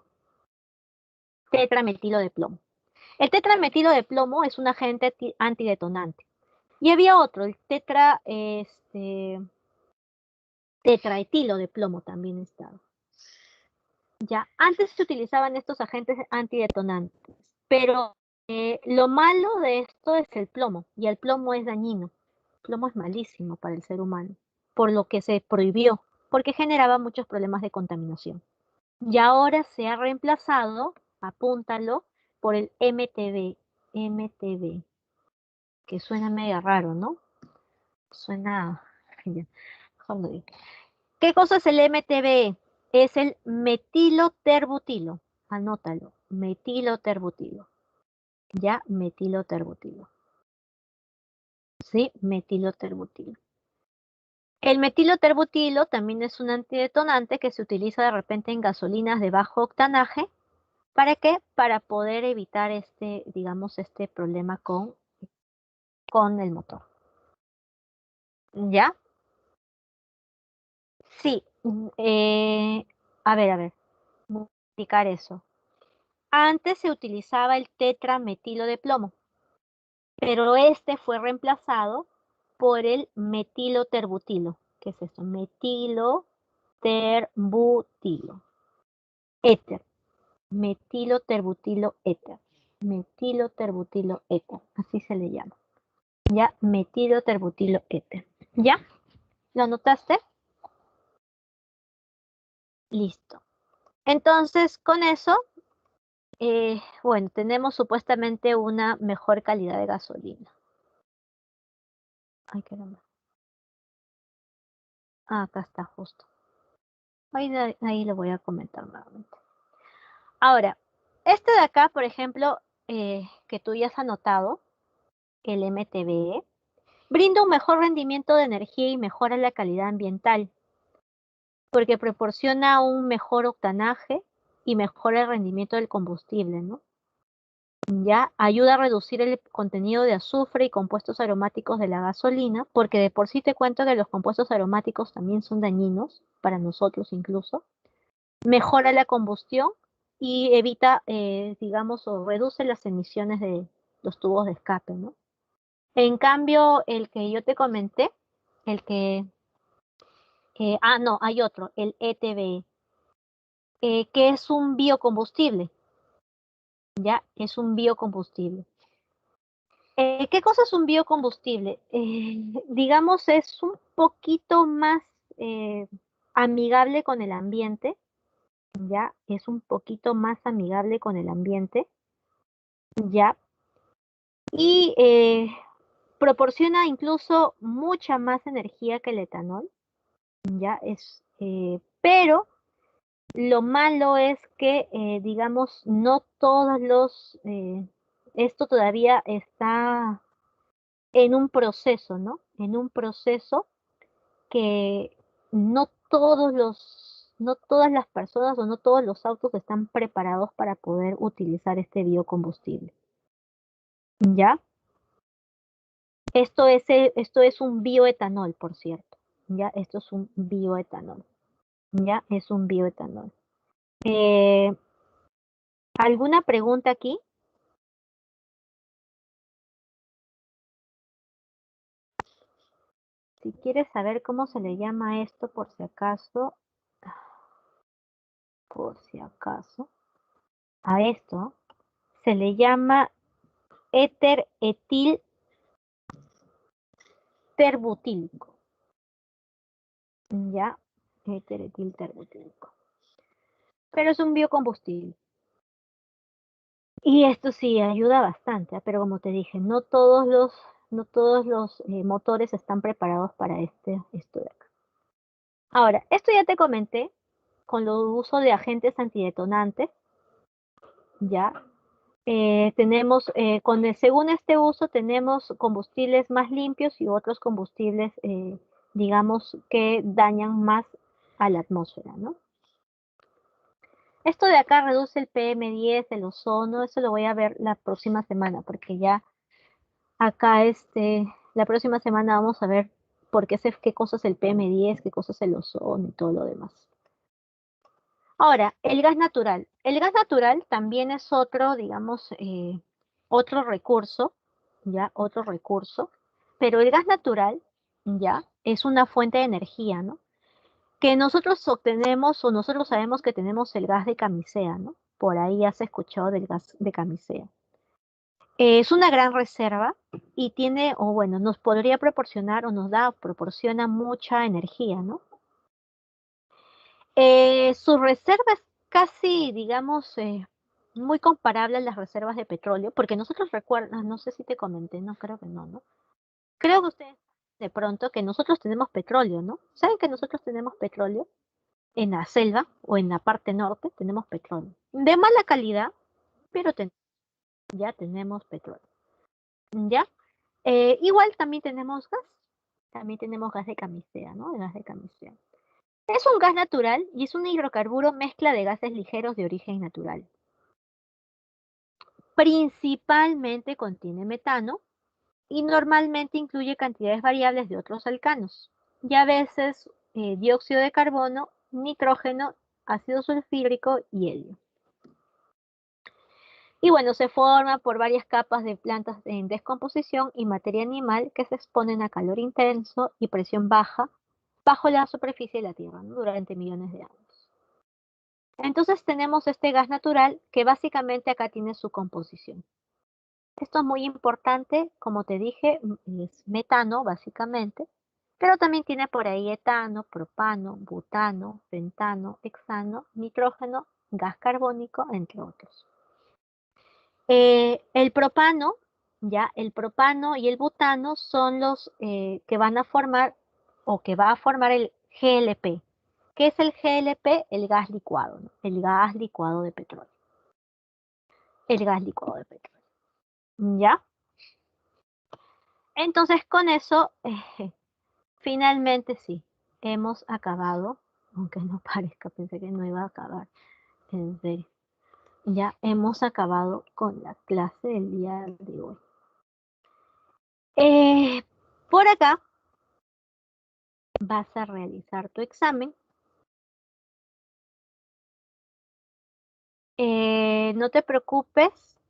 Tetrametilo de plomo. El tetrametilo de plomo es un agente antidetonante. Y había otro, el tetraetilo de plomo también estaba. Ya, antes se utilizaban estos agentes antidetonantes, pero lo malo de esto es el plomo, y el plomo es dañino. El plomo es malísimo para el ser humano, por lo que se prohibió, porque generaba muchos problemas de contaminación. Y ahora se ha reemplazado, apúntalo, por el MTB. MTB, que suena medio raro, ¿no? Suena... ¿Qué cosa es el MTB? Es el metiloterbutilo. Anótalo. Metiloterbutilo. Ya, metiloterbutilo. Sí, metiloterbutilo. El metiloterbutilo también es un antidetonante que se utiliza de repente en gasolinas de bajo octanaje. ¿Para qué? Para poder evitar digamos, este problema con el motor. ¿Ya? Sí. A ver. Voy a explicar eso. Antes se utilizaba el tetrametilo de plomo, pero este fue reemplazado por el metiloterbutilo. ¿Qué es esto? Metiloterbutilo. Éter. Metiloterbutilo éter. Metiloterbutilo éter. Así se le llama. Ya, metiloterbutilo éter. ¿Ya? ¿Lo notaste? Listo. Entonces, con eso, bueno, tenemos supuestamente una mejor calidad de gasolina. Ay, caramba. Ah, acá está justo. Ahí lo voy a comentar nuevamente. Ahora, este de acá, por ejemplo, que tú ya has anotado, el MTBE, brinda un mejor rendimiento de energía y mejora la calidad ambiental, porque proporciona un mejor octanaje y mejora el rendimiento del combustible, ¿no? Ya ayuda a reducir el contenido de azufre y compuestos aromáticos de la gasolina, porque de por sí te cuento que los compuestos aromáticos también son dañinos, para nosotros incluso. Mejora la combustión y evita, digamos, o reduce las emisiones de los tubos de escape, ¿no? En cambio, el que yo te comenté, el que, no, hay otro, el ETBE, que es un biocombustible, ¿ya? Es un biocombustible. ¿Qué cosa es un biocombustible? Digamos, es un poquito más eh, amigable con el ambiente, ¿ya? Es un poquito más amigable con el ambiente, ¿ya? Y proporciona incluso mucha más energía que el etanol, ya pero lo malo es que, digamos, no todos esto todavía está en un proceso, ¿no? En un proceso que no todas las personas o no todos los autos están preparados para poder utilizar este biocombustible, ¿ya? Esto es un bioetanol, por cierto, ¿ya? Esto es un bioetanol, ¿ya? Es un bioetanol. Eh, ¿Alguna pregunta aquí? Si quieres saber cómo se le llama esto, por si acaso, a esto se le llama éter etil terbutílico, ¿ya? Éter etil terbutílico. Pero es un biocombustible. Y esto sí ayuda bastante, pero como te dije, no todos los motores están preparados para esto de acá. Ahora, esto ya te comenté con el uso de agentes antidetonantes, ¿ya? Según este uso, tenemos combustibles más limpios y otros combustibles, digamos, que dañan más a la atmósfera, ¿no? Esto de acá reduce el PM10, el ozono, eso lo voy a ver la próxima semana, porque ya acá, la próxima semana vamos a ver qué cosa es el PM10, qué cosa es el ozono y todo lo demás. Ahora, el gas natural. El gas natural también es otro, digamos, otro recurso, ¿ya? Otro recurso. Pero el gas natural, ¿ya? Es una fuente de energía, ¿no? Que nosotros obtenemos o nosotros sabemos que tenemos el gas de camisea, ¿no? Por ahí has escuchado del gas de camisea. Es una gran reserva y tiene, o bueno, nos podría proporcionar o proporciona mucha energía, ¿no? Su reserva es casi, digamos, muy comparable a las reservas de petróleo, porque nosotros recuerdan, no sé si te comenté, no creo que no, ¿no? Creo que ustedes de pronto que nosotros tenemos petróleo, ¿no? ¿Saben que nosotros tenemos petróleo? En la selva o en la parte norte tenemos petróleo. De mala calidad, pero ya tenemos petróleo. ¿Ya? Igual también tenemos gas. También tenemos gas de camisea, ¿no? El gas de camisea. Es un gas natural y es un hidrocarburo mezcla de gases ligeros de origen natural. Principalmente contiene metano y normalmente incluye cantidades variables de otros alcanos y a veces dióxido de carbono, nitrógeno, ácido sulfúrico y helio. Y bueno, se forma por varias capas de plantas en descomposición y materia animal que se exponen a calor intenso y presión baja bajo la superficie de la Tierra, ¿no? Durante millones de años. Entonces tenemos este gas natural que básicamente acá tiene su composición. Esto es muy importante, como te dije, es metano básicamente, pero también tiene por ahí etano, propano, butano, pentano, hexano, nitrógeno, gas carbónico, entre otros. El propano, ya, el propano y el butano son los que van a formar o que va a formar el GLP. ¿Qué es el GLP? El gas licuado, ¿no? El gas licuado de petróleo. El gas licuado de petróleo. ¿Ya? Entonces con eso, finalmente sí, hemos acabado, aunque no parezca, pensé que no iba a acabar, en serio. Ya hemos acabado con la clase del día de hoy. Eh, por acá vas a realizar tu examen. No te preocupes.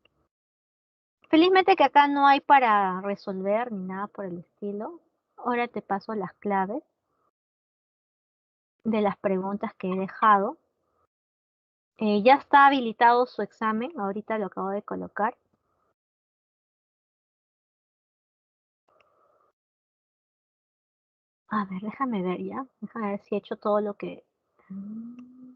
Felizmente que acá no hay para resolver ni nada por el estilo. Ahora te paso las claves de las preguntas que he dejado. Ya está habilitado su examen. Ahorita lo acabo de colocar. A ver, déjame ver ya. Déjame ver si he hecho todo lo que... Mm.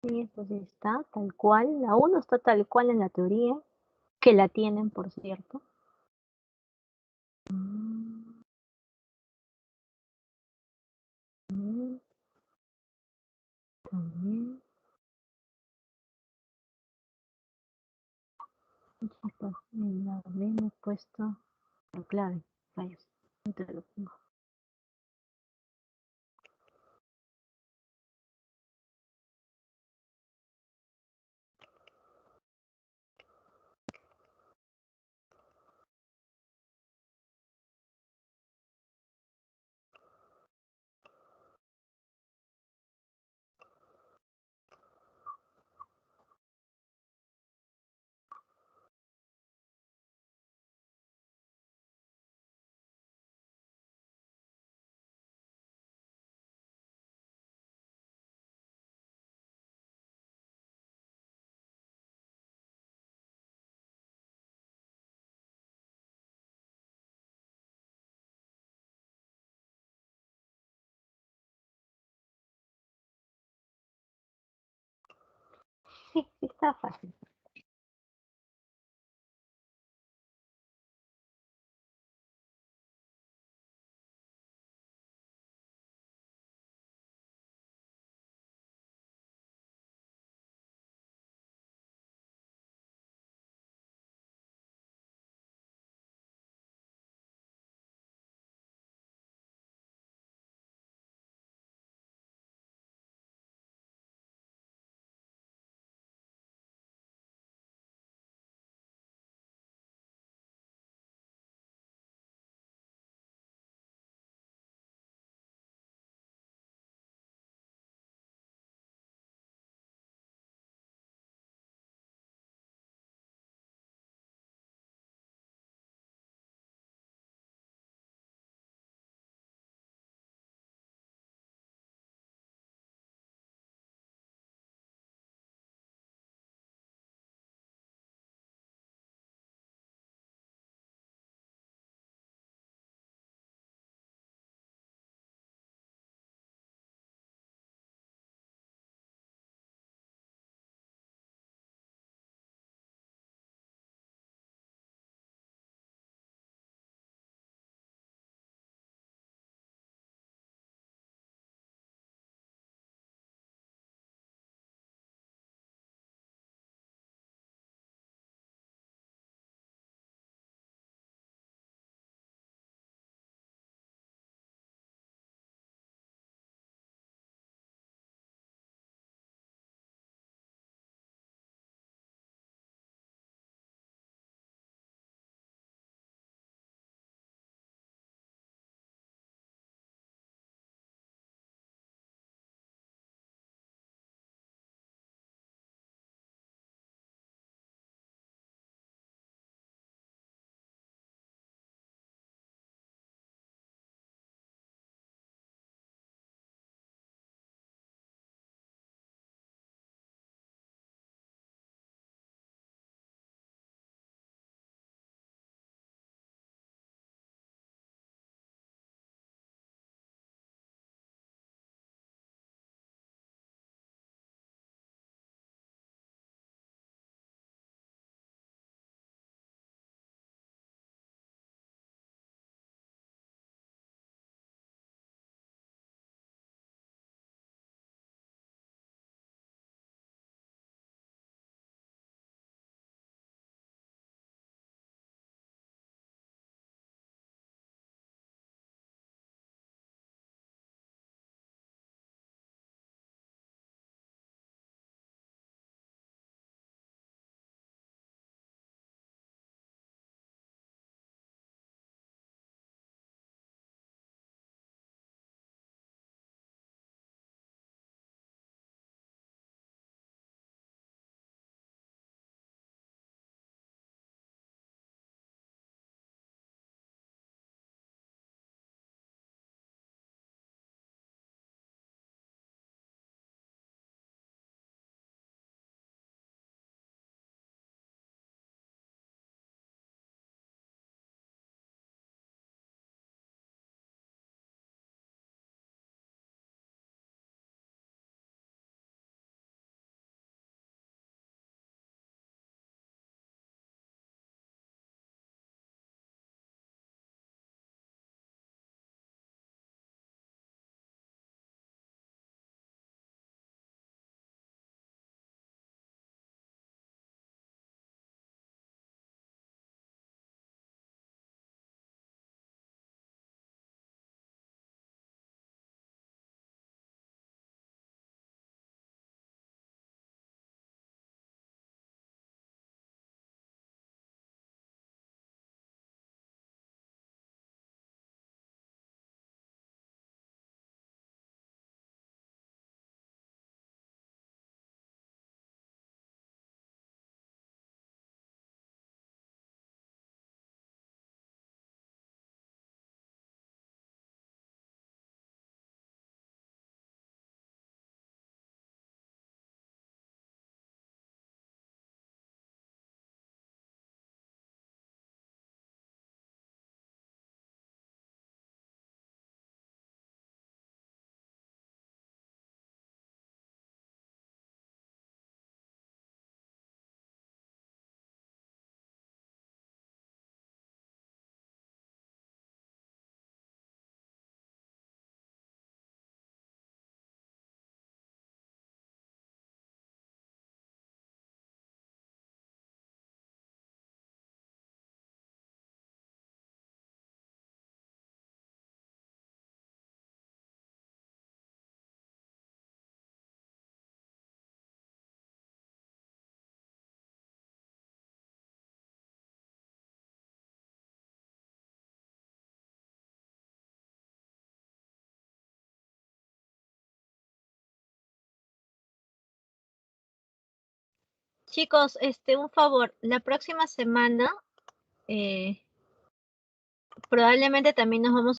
Sí, esto sí está tal cual. La uno está tal cual en la teoría, que la tienen, por cierto. Mm, mm, también. Chispas, en la B me he puesto la clave. Rayos, no te lo pongo. Sí, sí está fácil. Chicos, un favor, la próxima semana probablemente también nos vamos